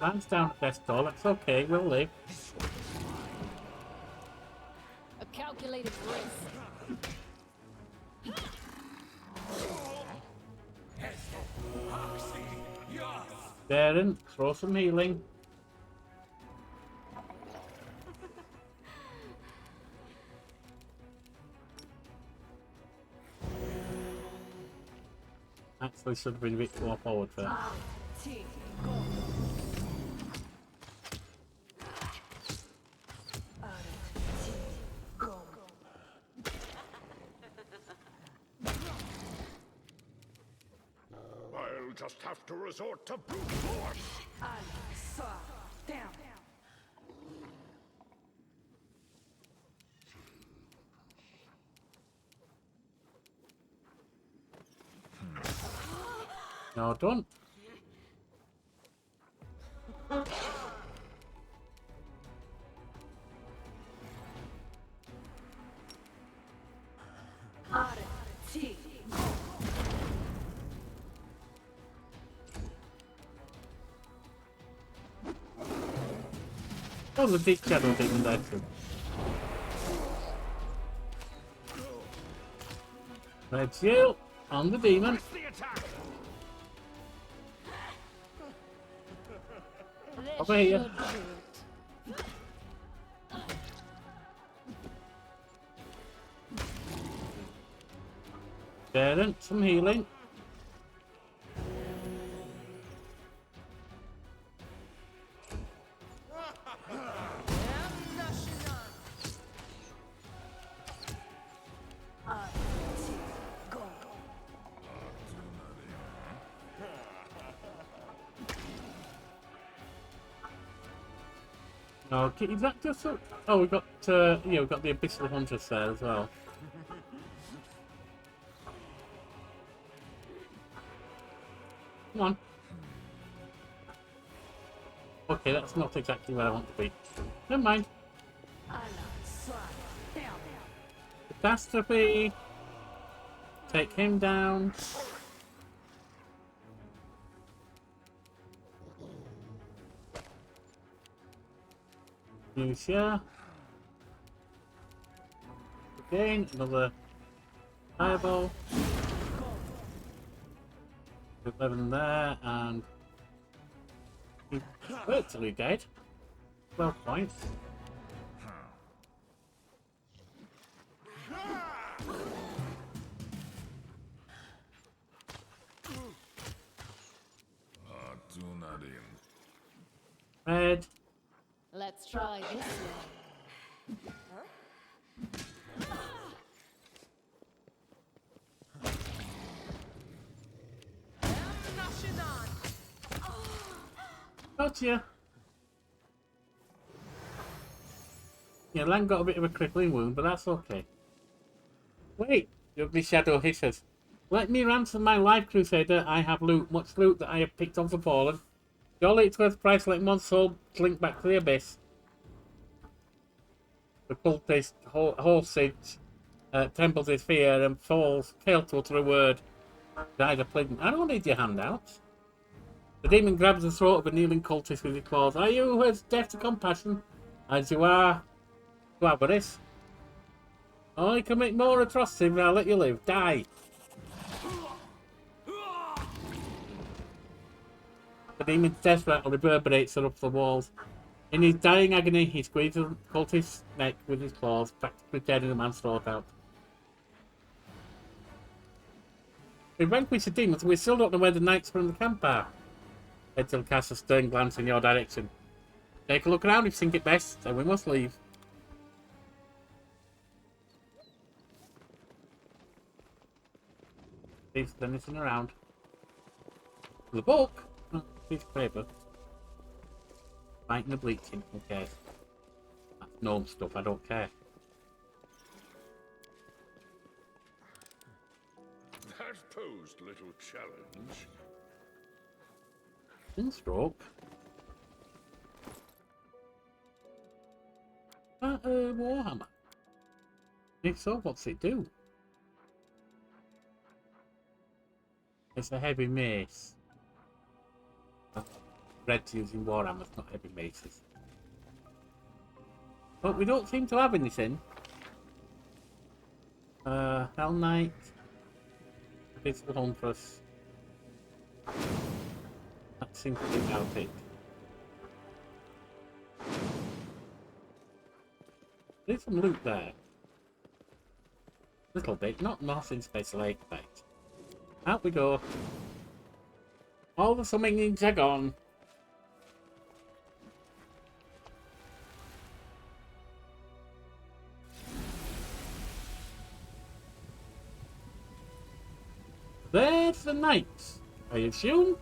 Lan's down at death's door, that's okay, we'll live. A calculated risk. Darren, throw some healing. Actually should have been a bit more forward there. I'll You'll just have to resort to brute force. Down. No, don't. Oh, the deep shadow demon there too. Red shield on the demon. Press the attack. This Over here. should do it. Parent, some healing. Okay, is that just a... Oh, we got yeah, we got the Abyssal Huntress there as well. Come on. Okay, that's not exactly where I want to be. Never mind. Catastrophe. Take him down. Lucia. Again, another fireball. Put 11 there, and he's virtually dead. 12 points. Red. Let's try this one. Gotcha. Yeah, Lang got a bit of a crippling wound, but that's okay. Wait, the ugly shadow hisses. Let me ransom my life, Crusader. I have loot, much loot that I have picked off the fallen. Surely it's worth price like one soul to link back to the abyss. The cultist Horsage trembles his fear and falls pale to utter a word. Died a pleading. I don't need your handouts. The demon grabs the throat of a kneeling cultist with his claws. Are you who has deaf to compassion, as you are to avarice? Only commit more atrocities and I'll let you live. Die! The demon's death rattle reverberates up the walls. In his dying agony, he squeezes the cultist's neck with his claws, practically tearing the man's throat out. We vanquished the demons, we still don't know where the knights from the camp are. Edzel casts a stern glance in your direction. Take a look around if you think it best, and we must leave. See if there's anything around. The book? Oh, piece of paper. Fighting the bleaching, who cares? That's gnome stuff, I don't care. That posed little challenge. Stroke. That Warhammer. If so, what's it do? It's a heavy mace. Red's using Warhammers, not heavy maces. But we don't seem to have anything. Hell Knight. Physical Huntress. That seems to be about it. There's some loot there. Little bit, not nothing special expect. Out we go. All the summonings are gone. There's the knights. I assume.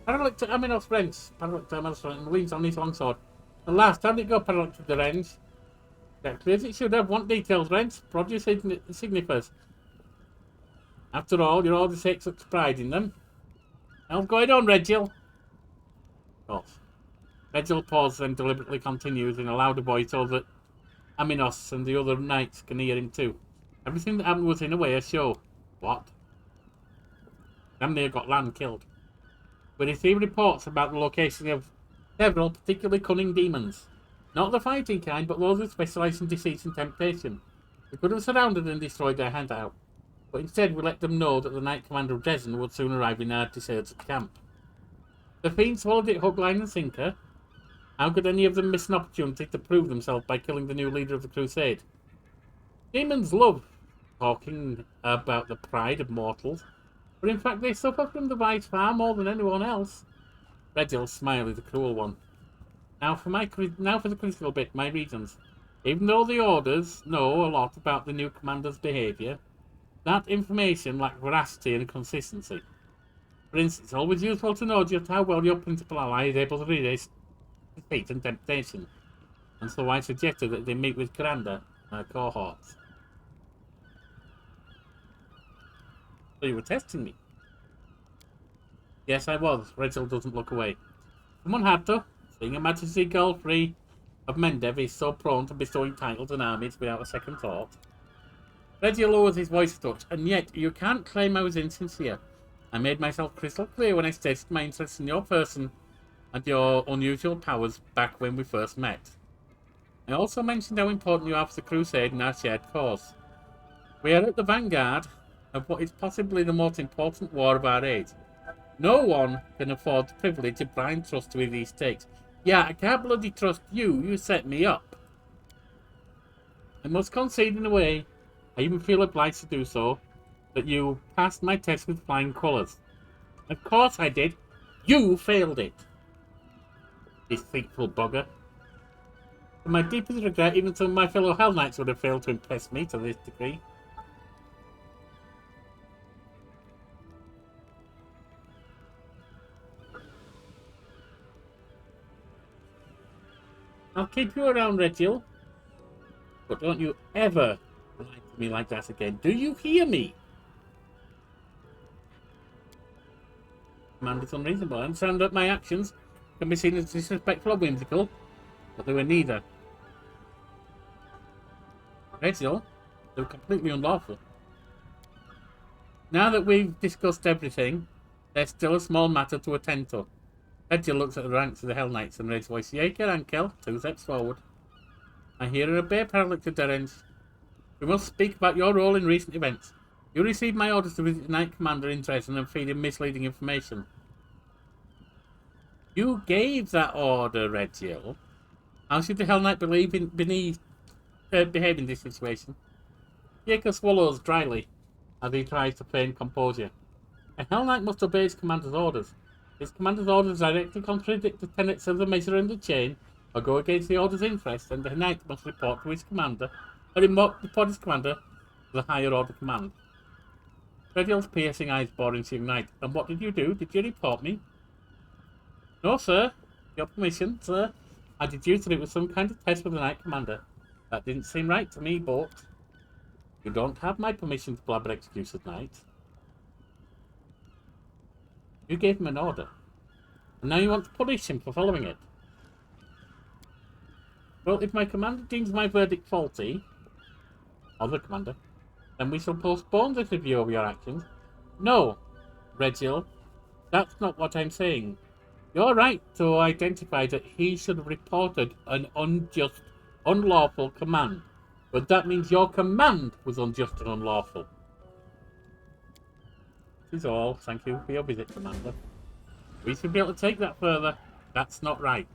Paralytic to Aminos Rents. Paralytic to Aminos Rents leans on his longsword. The last time it go paralytic to the range. Exactly as it should have. Want details, Rents. Produce signifers. After all, your order takes such pride in them. How's going on, Regil? Of course. Regil pauses and deliberately continues in a louder voice so that Aminos and the other knights can hear him too. Everything that happened was in a way a show. What? Damn near got Lan killed. We received reports about the location of several particularly cunning demons. Not the fighting kind, but those who specialise in deceit and temptation. We could have surrounded and destroyed their handout, but instead we let them know that the Knight Commander of Dresden would soon arrive in our deserted camp. The fiend swallowed it hook, line and sinker. How could any of them miss an opportunity to prove themselves by killing the new leader of the crusade? Demons love talking about the pride of mortals, but in fact they suffer from the vice far more than anyone else. Regil's smile is a cruel one. Now for the critical bit, my reasons. Even though the orders know a lot about the new commander's behaviour, that information lacks veracity and consistency. For instance, it's always useful to know just how well your principal ally is able to resist defeat and temptation, and so I suggested that they meet with Karanda and her cohorts. So you were testing me? Yes, I was. Regil doesn't look away. Someone had to. Seeing a Majesty girl free of Mendev is so prone to bestowing titles and armies without a second thought. Regil lowers his voice a touch, and yet you can't claim I was insincere. I made myself crystal clear when I stated my interest in your person and your unusual powers back when we first met. I also mentioned how important you are for the crusade and our shared cause. We are at the vanguard of what is possibly the most important war of our age. No one can afford the privilege of blind trust with these stakes. Yeah, I can't bloody trust you. You set me up. I must concede in a way, I even feel obliged to do so, that you passed my test with flying colours. Of course I did. You failed it. Deceitful bugger. To my deepest regret, even some of my fellow Hell Knights would have failed to impress me to this degree. I'll keep you around, Regil. But don't you ever lie to me like that again. Do you hear me? Command is unreasonable. I understand that my actions can be seen as disrespectful or whimsical, but they were neither. Regil, they were completely unlawful. Now that we've discussed everything, there's still a small matter to attend to. Regil looks at the ranks of the Hell Knights and raises voice. Yorkie and Ankel, 2 steps forward. I hear and obey Paralytic Derenge. We must speak about your role in recent events. You received my orders to visit the Knight Commander in Dresden and feed him misleading information. You gave that order, Regil. How should the Hell Knight behave in this situation? Yorkie swallows dryly as he tries to feign composure. A Hell Knight must obey his commander's orders. His commander's orders directly contradict the tenets of the measure and the chain, or go against the order's interest, and the knight must report to his commander, or report his commander to the higher order command. Regil's piercing eyes bore into young knight. And what did you do? Did you report me? No, sir. Your permission, sir. I deduced that it was some kind of test for the knight commander. That didn't seem right to me, but you don't have my permission to blabber excuses, knight. You gave him an order, and now you want to punish him for following it. Well, if my commander deems my verdict faulty, or the commander, then we shall postpone this review of your actions. No, Regil, that's not what I'm saying. You're right to identify that he should have reported an unjust, unlawful command, but that means your command was unjust and unlawful. This is all. Thank you for your visit, Commander. We should be able to take that further. That's not right.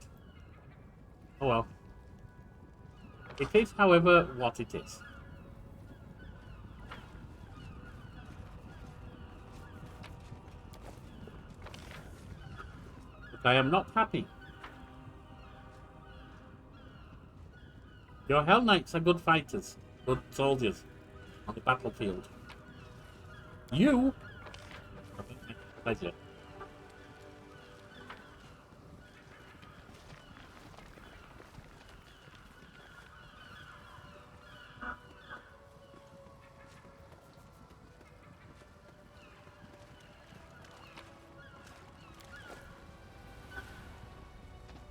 Oh well. It is, however, what it is. But I am not happy. Your Hell Knights are good fighters, good soldiers on the battlefield. You Pleasure.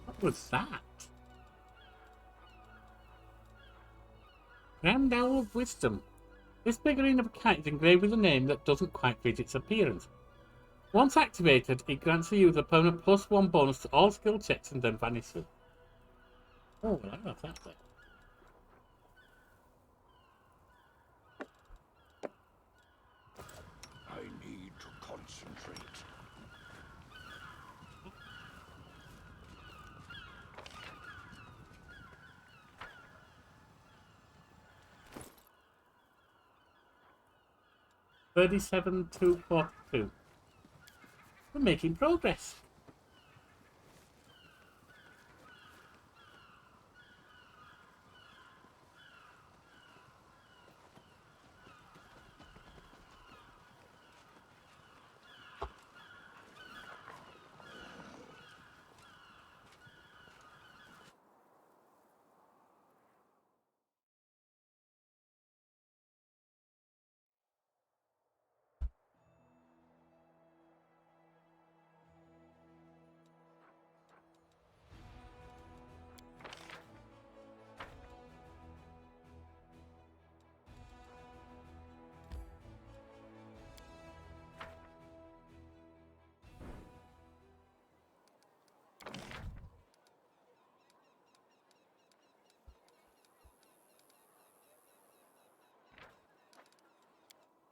What was that? Grand Owl of Wisdom. This figurine of a cat is engraved with a name that doesn't quite fit its appearance. Once activated, it grants the user a permanent +1 bonus to all skill checks and then vanishes. Oh, well, I love that bit. I need to concentrate. $37 to 42. We're making progress.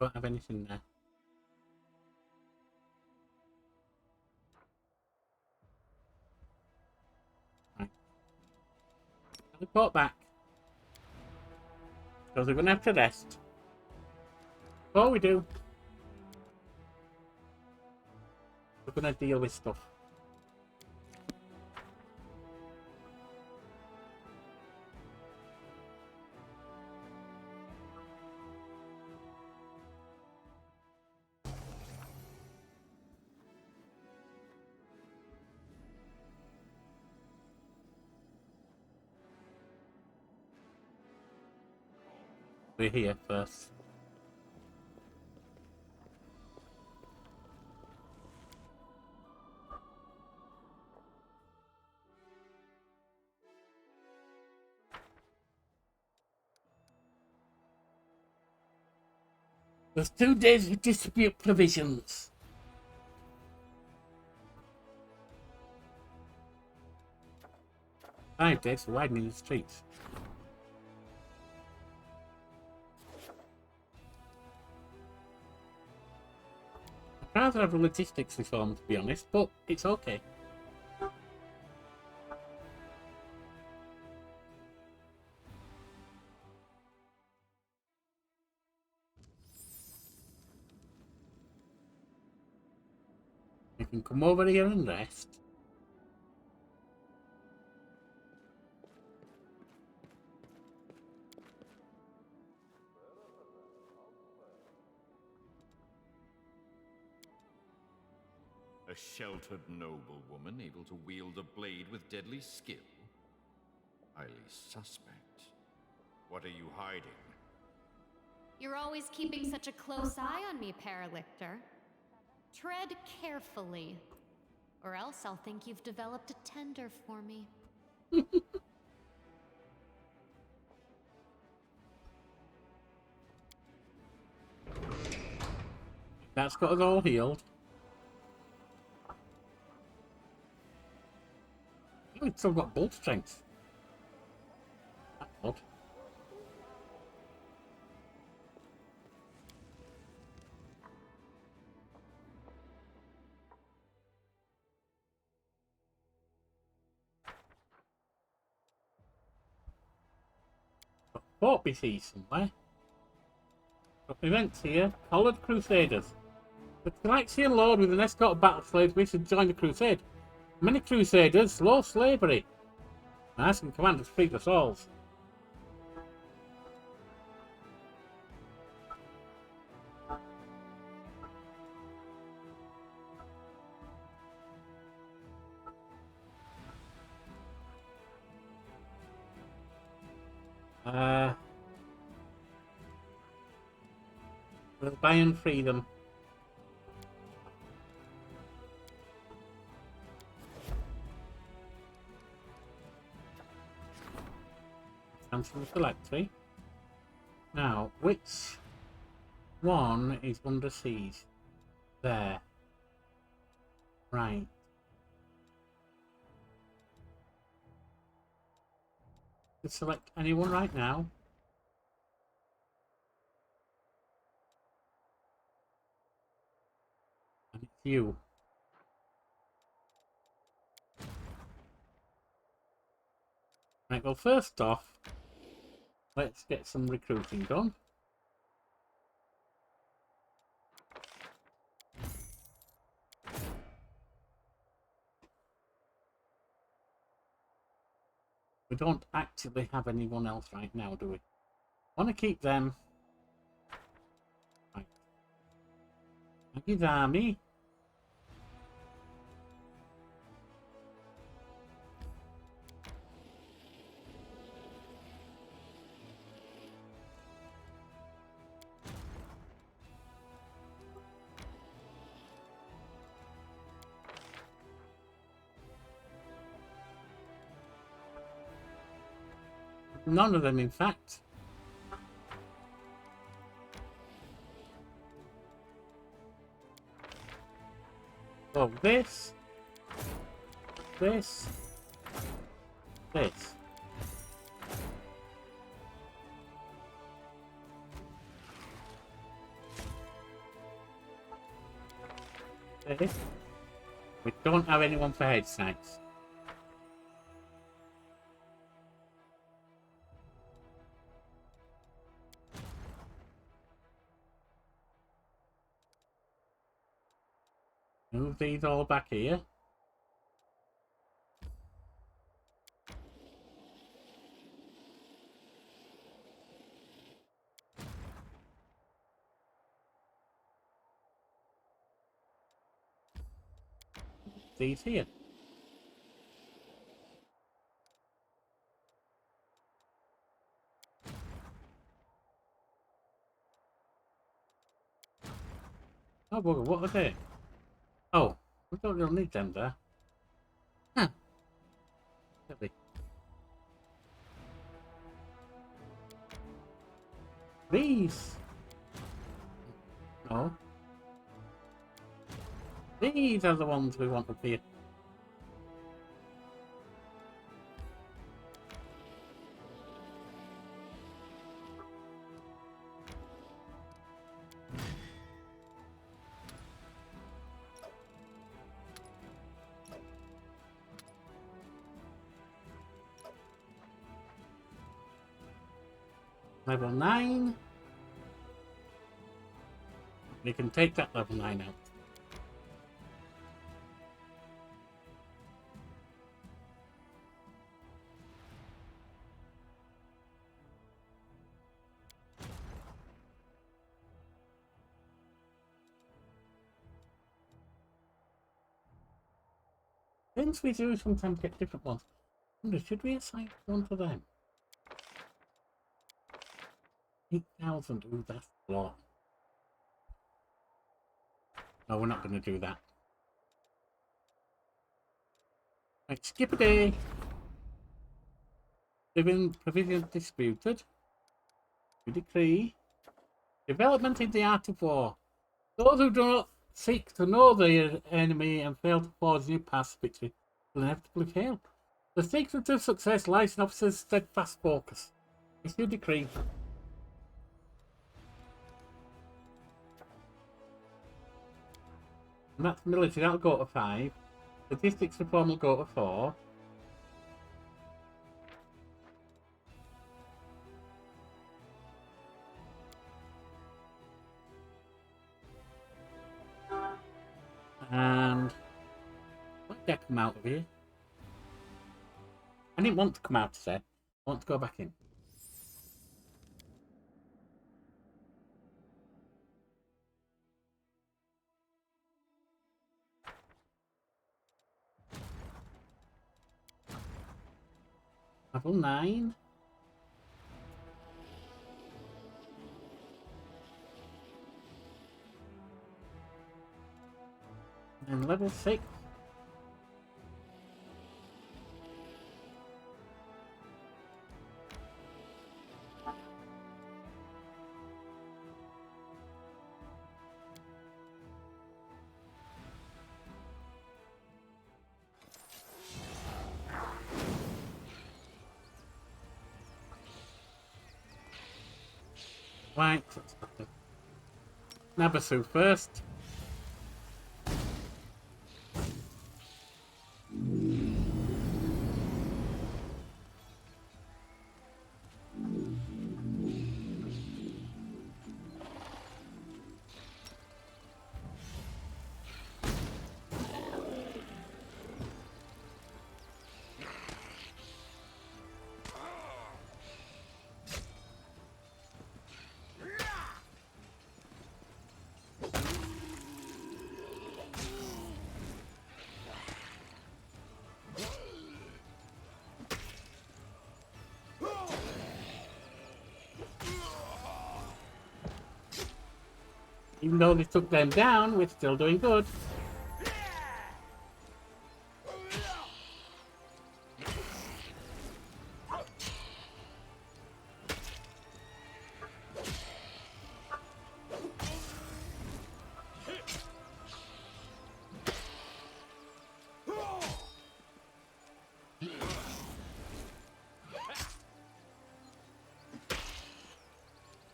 Don't have anything there. Right. Report back. Because we're going to have to rest. Before we do, we're going to deal with stuff. We're here first. There's 2 days to distribute provisions. Five days for widening the streets. I'd rather have a logistics reform, to be honest, but it's okay. You can come over here and rest. A sheltered noblewoman able to wield a blade with deadly skill? Highly suspect. What are you hiding? You're always keeping such a close eye on me, Paralictor. Tread carefully, or else I'll think you've developed a tender for me. That's got us all healed. Oh, it's still got bolt strength. That's odd. Got Fort BC somewhere. Got events here. Collared Crusaders. The Galaxian Lord with an escort of battle slaves wishes to join the crusade. Many crusaders, slow slavery. Asking commanders to free the souls. We'll buy and freedom. Cancel the phylactery. Now, which one is under siege? There. Right. Just select anyone right now. And it's you. Right, well, first off, let's get some recruiting done. We don't actually have anyone else right now, do we? Want to keep them. Right. His army. None of them, in fact. Oh, this. This. This. This. We don't have anyone for head snipes. Move these all back here. These here. Oh, bugger, what are they? Oh, we don't really need them there. Huh. Really. These. No. These are the ones we want up here. Level 9. We can take that level 9 out. Since we do sometimes get different ones, I wonder, should we assign one to them? 8,000, ooh, that's a lot. No, we're not going to do that. Right, skip a day. Provision disputed. We decree. Development in the art of war. Those who do not seek to know the enemy and fail to forge new paths to victory will inevitably fail. The secret of success lies in officers' steadfast focus. Issue decree. And that's military, that'll go to 5. Statistics reform will go to 4. And let that come out of here. I didn't want to come out today. I want to go back in. Level 9. And level 6. Right. Nabasu first. Even though they took them down, we're still doing good.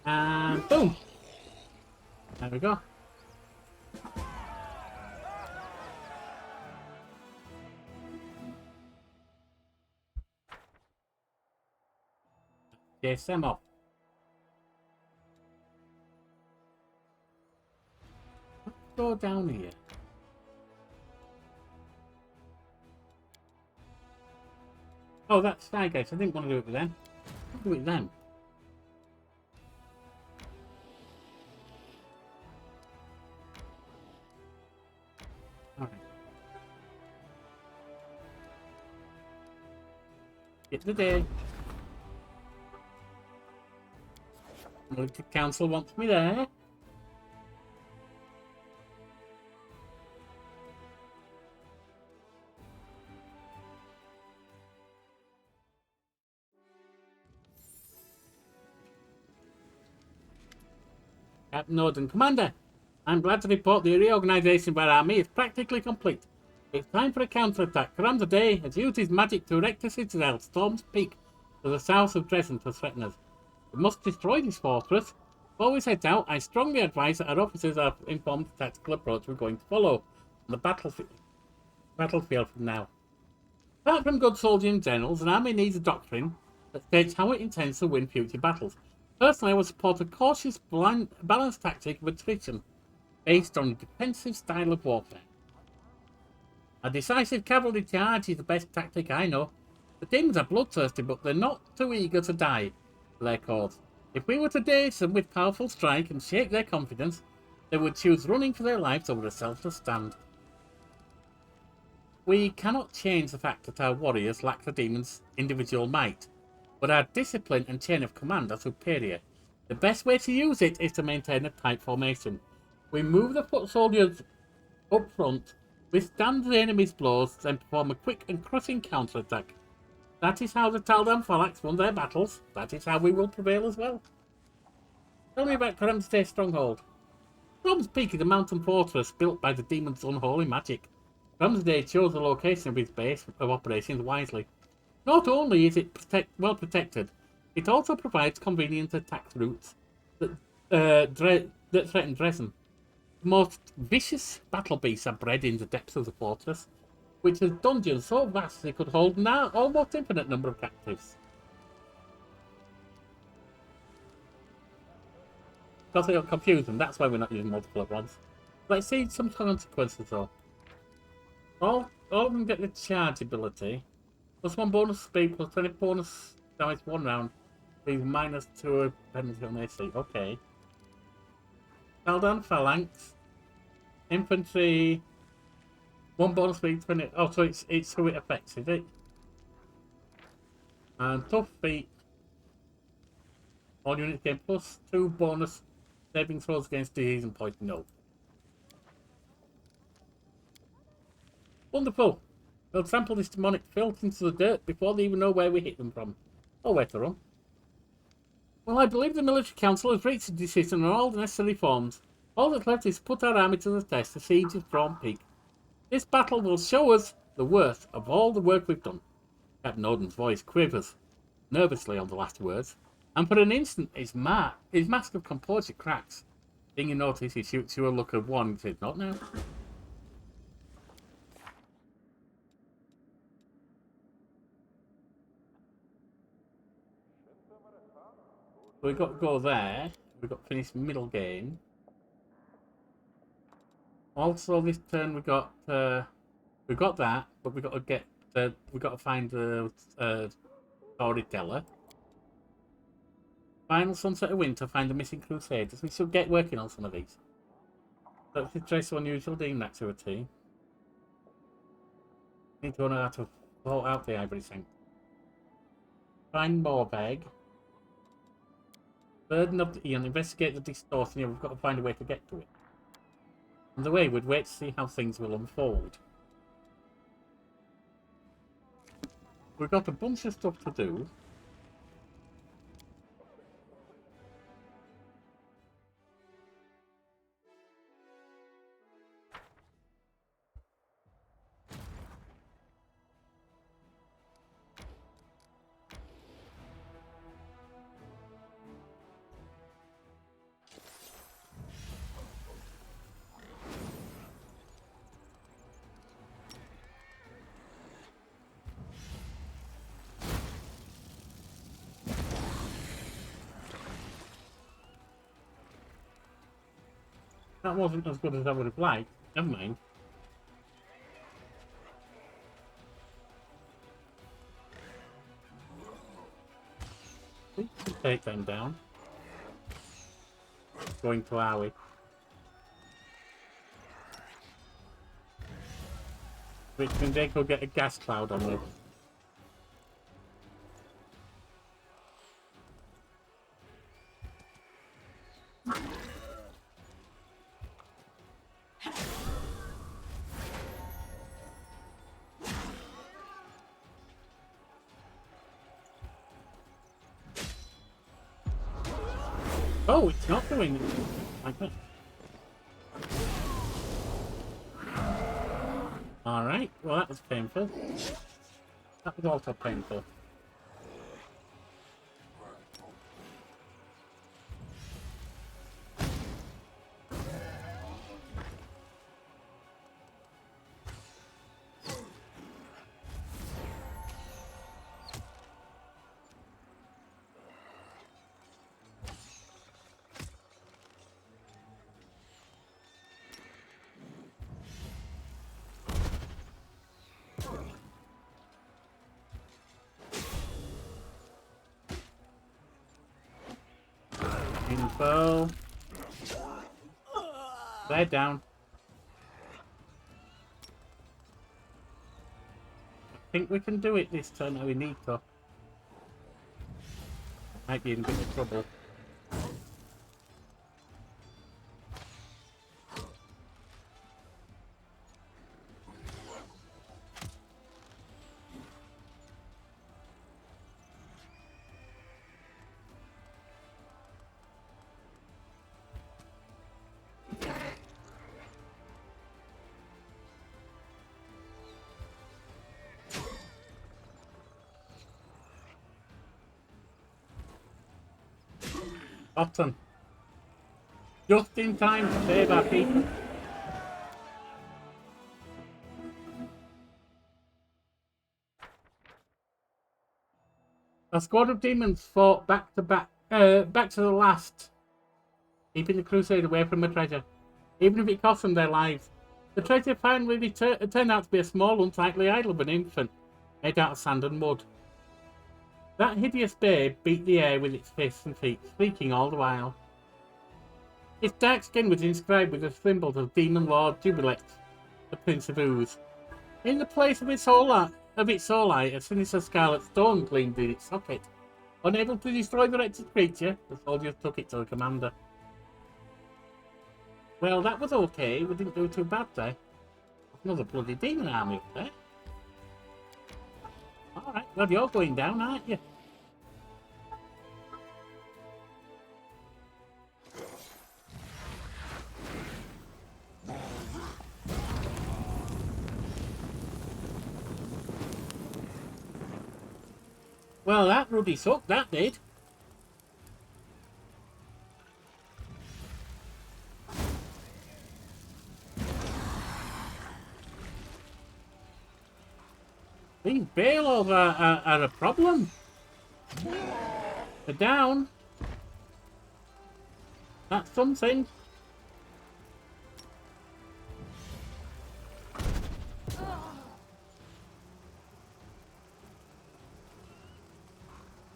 And boom! There we go. Chase them off. Let's go down here. Oh, that's Sky Guys. I didn't want to do it with them. I'll do it with them. Alright. Get the day. The council wants me there. Captain Norden, Commander, I'm glad to report the reorganization of our army is practically complete. It's time for a counterattack. Commander Day has used his magic to erect a citadel, Storm's Peak, to the south of Dresden to threaten us. We must destroy this fortress. Before we set out, I strongly advise that our officers are informed of the tactical approach we're going to follow on the battlefield from now. Apart from good soldiers and generals, an army needs a doctrine that states how it intends to win future battles. Personally, I would support a cautious, balanced tactic of attrition based on a defensive style of warfare. A decisive cavalry charge is the best tactic I know. The demons are bloodthirsty, but they're not too eager to die for their cause. If we were to daze them with powerful strike and shake their confidence, they would choose running for their lives over a selfless stand. We cannot change the fact that our warriors lack the demons' individual might, but our discipline and chain of command are superior. The best way to use it is to maintain a tight formation. We move the foot soldiers up front, withstand the enemy's blows, then perform a quick and crushing counterattack. That is how the Taldan Phalanx won their battles. That is how we will prevail as well. Tell me about Karam's stronghold. Storm's Peak is a mountain fortress built by the demon's unholy magic. Ramsday chose the location of his base of operations wisely. Not only is it well protected, it also provides convenient attack routes that threaten Dresden. The most vicious battle beasts are bred in the depths of the fortress, which has dungeons so vast they could hold an almost infinite number of captives. Because it'll confuse them, that's why we're not using multiple at once. Let's see some consequences though. All of them get the charge ability. Plus 1 bonus speed, plus 20 bonus damage 1 round. Leave minus 2 penalty on AC. Okay. Taldan Phalanx. Infantry. 1 bonus speed, 20. Oh, so it's who it affects, is it? And Tough Feet. All units gain plus 2 bonus saving throws against disease and poison. No. Wonderful. They'll trample this demonic filth into the dirt before they even know where we hit them from. Or where to run. Well, I believe the military council has reached a decision on all the necessary forms. All that's left is to put our army to the test to siege of Thrawn Peak. This battle will show us the worth of all the work we've done. Captain Odin's voice quivers nervously on the last words, and for an instant his mask of composure cracks. Being you notice, he shoots you a look of one and says, "Not now." So we've got to go there. We've got to finish middle game. Also, this turn we've got that, but we've got to get we've got to find the storyteller. Final Sunset of Winter, find the missing Crusaders. We should get working on some of these. That's a trace of unusual demon activity. Need to know how to sort out the Ivory Sanctum. Find Morbeg. Burden of the Aeon. Investigate the distortion. Yeah, we've got to find a way to get to it. On the way, we'd wait to see how things will unfold. We've got a bunch of stuff to do. That wasn't as good as I would have liked. Never mind. We can take them down. Going to Owie. Which means they could get a gas cloud on them. Oh, it's not doing it like that. Alright, well that was painful. That was also painful. Info. They're down. I think we can do it this turn. We need to. Might be in a bit of trouble. Button. Just in time to save our people. A squad of demons fought back to the last, keeping the crusade away from the treasure, even if it cost them their lives. The treasure finally turned out to be a small, unsightly idol of an infant, made out of sand and mud. That hideous babe beat the air with its fists and feet, squeaking all the while. Its dark skin was inscribed with the symbols of Demon Lord Jubilex, the Prince of Ooze. In the place of its soul eye, a sinister scarlet stone gleamed in its socket. Unable to destroy the wretched creature, the soldiers took it to the commander. Well, that was okay. We didn't do too bad there. Another bloody demon army up there. Alright, well you're going down, aren't you? Well, that Ruddy sucked, that did. These Balos are a problem. They're down. That's something.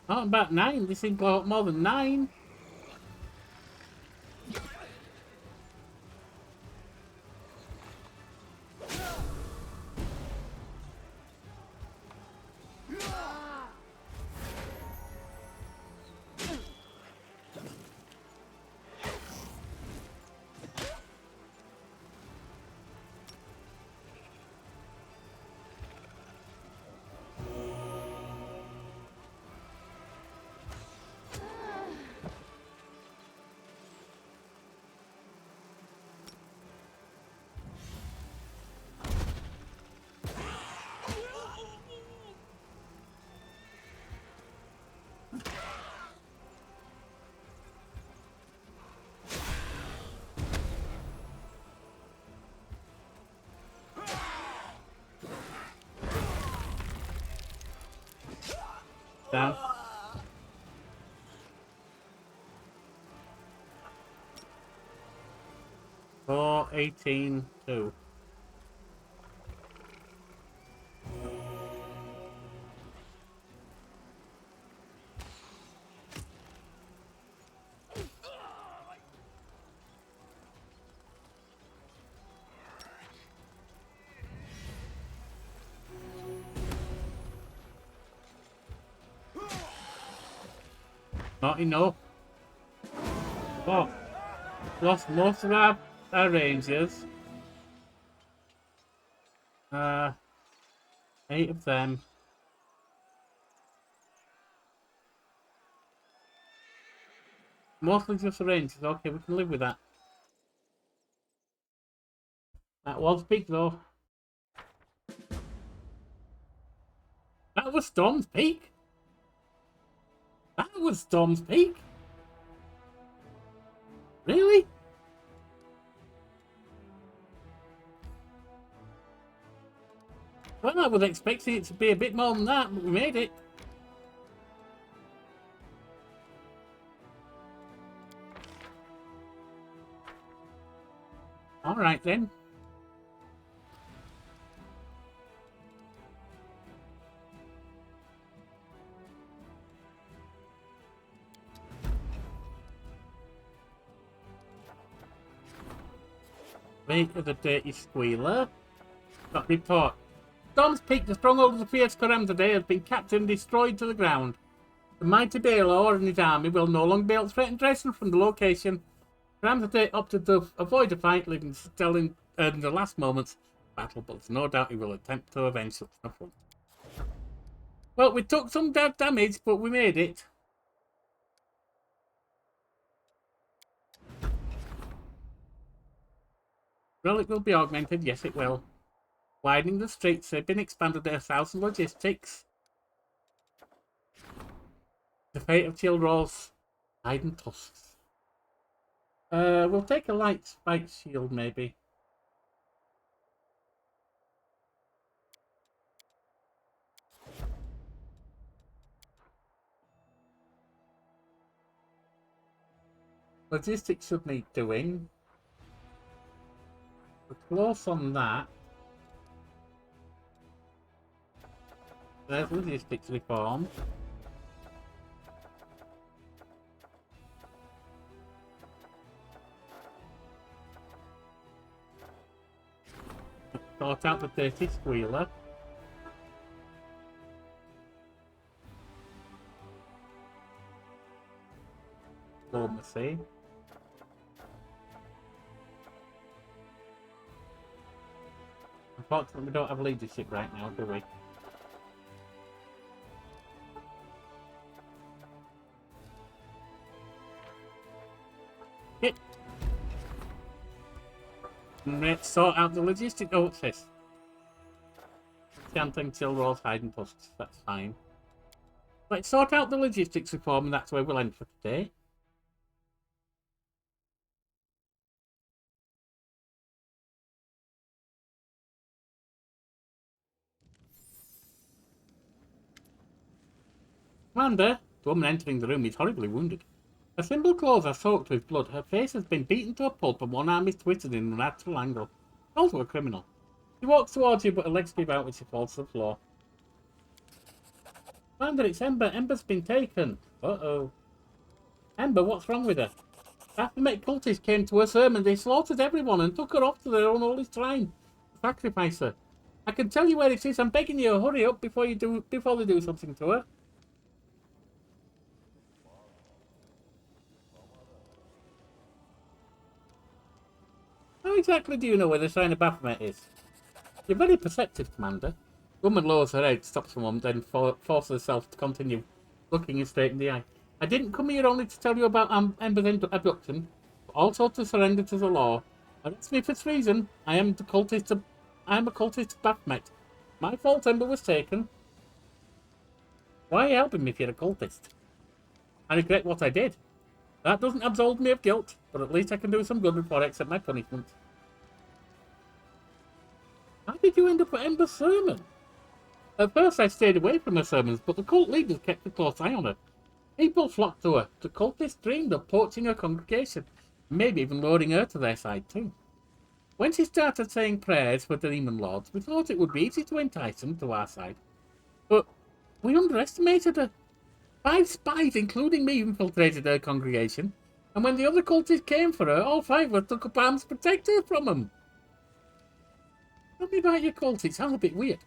Not about 9. This thing got more than 9. Down. Four, 18, 2. Not enough. Oh, lost most of our rangers. 8 of them. Mostly just the rangers. Okay, we can live with that. That was big though. That was Storm's Peak. That was Storm's Peak. Really? Well, I was expecting it to be a bit more than that, but we made it. All right then. Mate of the dirty squealer. Got report. Storm's Peak, the stronghold of the fierce Karam today, has been captured and destroyed to the ground. The mighty Baelor and his army will no longer be able to threaten Dresden from the location. Karam today opted to avoid a fight, leaving still in the last moments of battle, but there's no doubt he will attempt to avenge such an affront. Well, we took some damage, but we made it. Relic will be augmented, yes it will. Widening the streets have been expanded to 1,000 logistics. The fate of Childrose, hide and tusks. We'll take a light spike shield maybe. Logistics should need doing. We're close on that. There's logistics reform. Sort out the dirty squealer. Diplomacy. Fortunately, we don't have leadership right now, do we? Let's sort out the logistics. Oh, what's this? Chanting till Rose hiding tusks. That's fine. Let's sort out the logistics reform, and that's where we'll end for today. Commander, the woman entering the room is horribly wounded. Her simple clothes are soaked with blood. Her face has been beaten to a pulp and one arm is twisted in an unnatural angle. Also a criminal. She walks towards you, but her legs give out when she falls to the floor. Commander, it's Ember. Ember's been taken. Uh-oh. Ember, what's wrong with her? Baphomet cultists came to her sermon. They slaughtered everyone and took her off to their own holy shrine to sacrifice her. I can tell you where it is. I'm begging you, hurry up before they do something to her. How exactly do you know where the shrine of Baphomet is? You're very perceptive, Commander. The woman lowers her head, stops a moment, then forces herself to continue, looking you straight in the eye. I didn't come here only to tell you about Ember's abduction, but also to surrender to the law. Arrest me for treason. I am a cultist of Baphomet. My fault Ember was taken. Why are you helping me if you're a cultist? I regret what I did. That doesn't absolve me of guilt, but at least I can do some good before I accept my punishment. How did you end up at Ember's sermon? At first I stayed away from her sermons, but the cult leaders kept a close eye on her. People flocked to her. The cultists dreamed of poaching her congregation, maybe even luring her to their side too. When she started saying prayers for the demon lords, we thought it would be easy to entice them to our side. But we underestimated her. 5 spies, including me, infiltrated her congregation, and when the other cultists came for her, all 5 of us took up arms to protect her from them. Tell me about your cult. It sounds a bit weird.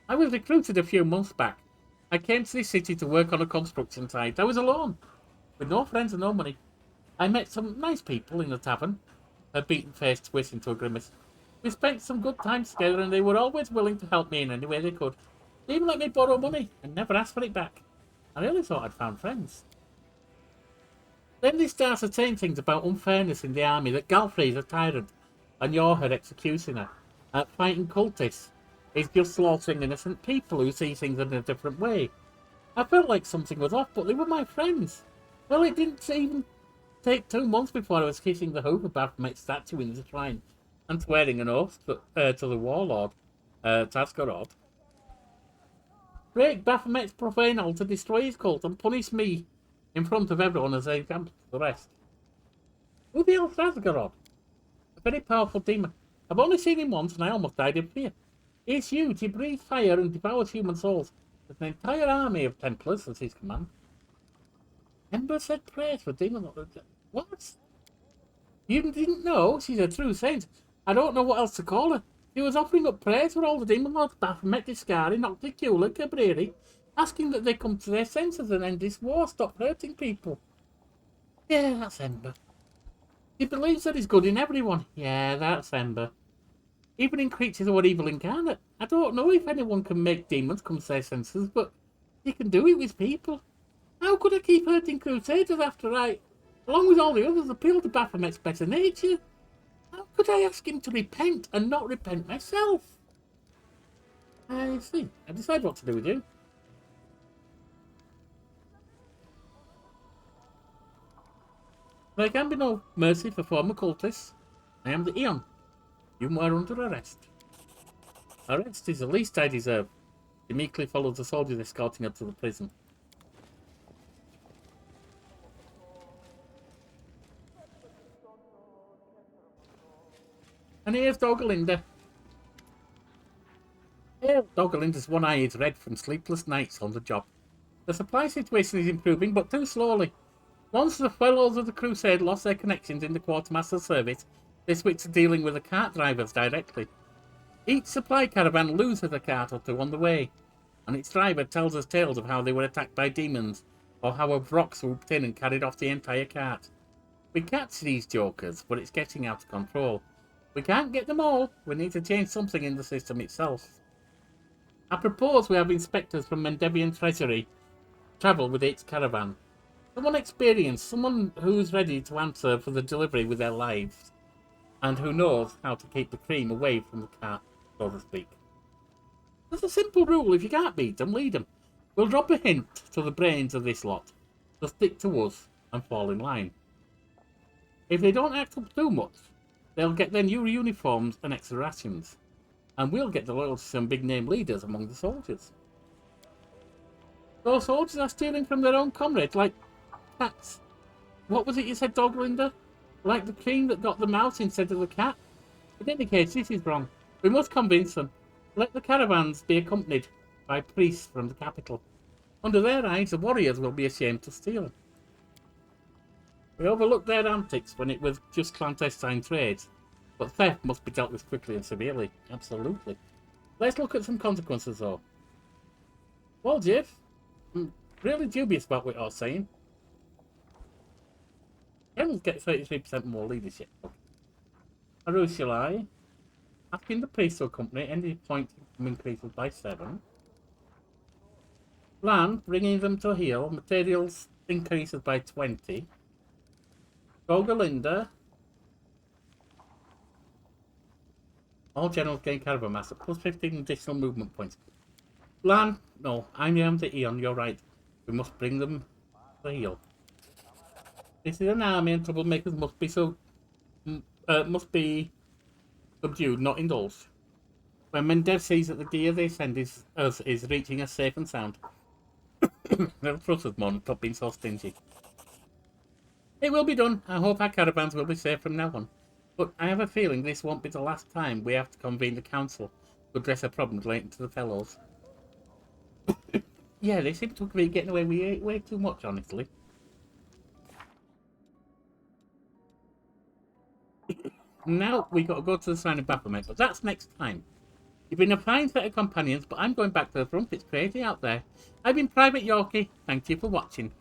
I was recruited a few months back. I came to this city to work on a construction site. I was alone, with no friends and no money. I met some nice people in the tavern. Her beaten face twisted into a grimace. We spent some good times together, and they were always willing to help me in any way they could. They even let me borrow money and never asked for it back. I really thought I'd found friends. Then they started saying things about unfairness in the army, that Galfrey's a tyrant, and you're her executioner. Fighting cultists is just slaughtering innocent people who see things in a different way. I felt like something was off, but they were my friends. Well, it didn't even take 2 months before I was kissing the hoof of Baphomet's statue in the shrine and swearing an oath to the warlord, Taskarod. Break Baphomet's profane altar, destroy his cult, and punish me in front of everyone as an example to the rest. Who the hell's Taskarod? A very powerful demon. I've only seen him once and I almost died of fear. He's huge, he breathes fire and devours human souls. There's an entire army of Templars at his command. Ember said prayers for demon. What? You didn't know? She's a true saint. I don't know what else to call her. She was offering up prayers for all the demon lords, Baphomet, Discari, Nocticula, Cabreri, asking that they come to their senses and end this war, stop hurting people. Yeah, that's Ember. He believes that he's good in everyone. Yeah, that's Ember. Even in creatures who are evil incarnate. I don't know if anyone can make demons come to their senses, but he can do it with people. How could I keep hurting Crusaders after I, along with all the others, appeal to Baphomet's better nature? How could I ask him to repent and not repent myself? I see. I decide what to do with you. There can be no mercy for former cultists. I am the Aeon. You are under arrest. Arrest is the least I deserve. He meekly follows the soldiers escorting her to the prison. And here's Dogalinda. Dogalinda's one eye is red from sleepless nights on the job. The supply situation is improving, but too slowly. Once the fellows of the Crusade lost their connections in the Quartermaster's service, they switched to dealing with the cart drivers directly. Each supply caravan loses a cart or two on the way, and its driver tells us tales of how they were attacked by demons, or how a rock swooped in and carried off the entire cart. We catch these jokers, but it's getting out of control. We can't get them all. We need to change something in the system itself. I propose we have inspectors from Mendevian Treasury travel with its caravan. Someone experienced, someone who's ready to answer for the delivery with their lives, and who knows how to keep the cream away from the cart, so to speak. There's a simple rule: if you can't beat them, lead them. We'll drop a hint to the brains of this lot, so stick to us and fall in line. If they don't act up too much, they'll get their new uniforms and extra rations, and we'll get the loyalty to some big-name leaders among the soldiers. Those soldiers are stealing from their own comrades, like cats. What was it you said, Doglinda? Like the cream that got the mouse instead of the cat? In any case, this is wrong. We must convince them. Let the caravans be accompanied by priests from the capital. Under their eyes, the warriors will be ashamed to steal. We overlooked their antics when it was just clandestine trades, but theft must be dealt with quickly and severely. Absolutely. Let's look at some consequences, though. Well, Jeff, I'm really dubious about what you're saying. Generals get 33% more leadership. Arushilai, asking the priest to accompany any point increases by 7. Land, bringing them to heal, materials increases by 20. Golgalinda, all generals gain caravan master, plus 15 additional movement points. Lan, no, I am the Aeon, you're right. We must bring them to heal. This is an army and troublemakers must be subdued, not indulged. When Mendev sees that the gear they send is reaching us safe and sound, they'll trust us more and stop being so stingy. It will be done. I hope our caravans will be safe from now on. But I have a feeling this won't be the last time we have to convene the council to address a problem relating to the fellows. Yeah, they seem to be getting away with way too much, honestly. Now we got to go to the sign of Baphomet, but that's next time. You've been a fine set of companions, but I'm going back to the front. It's crazy out there. I've been Private Yorkie. Thank you for watching.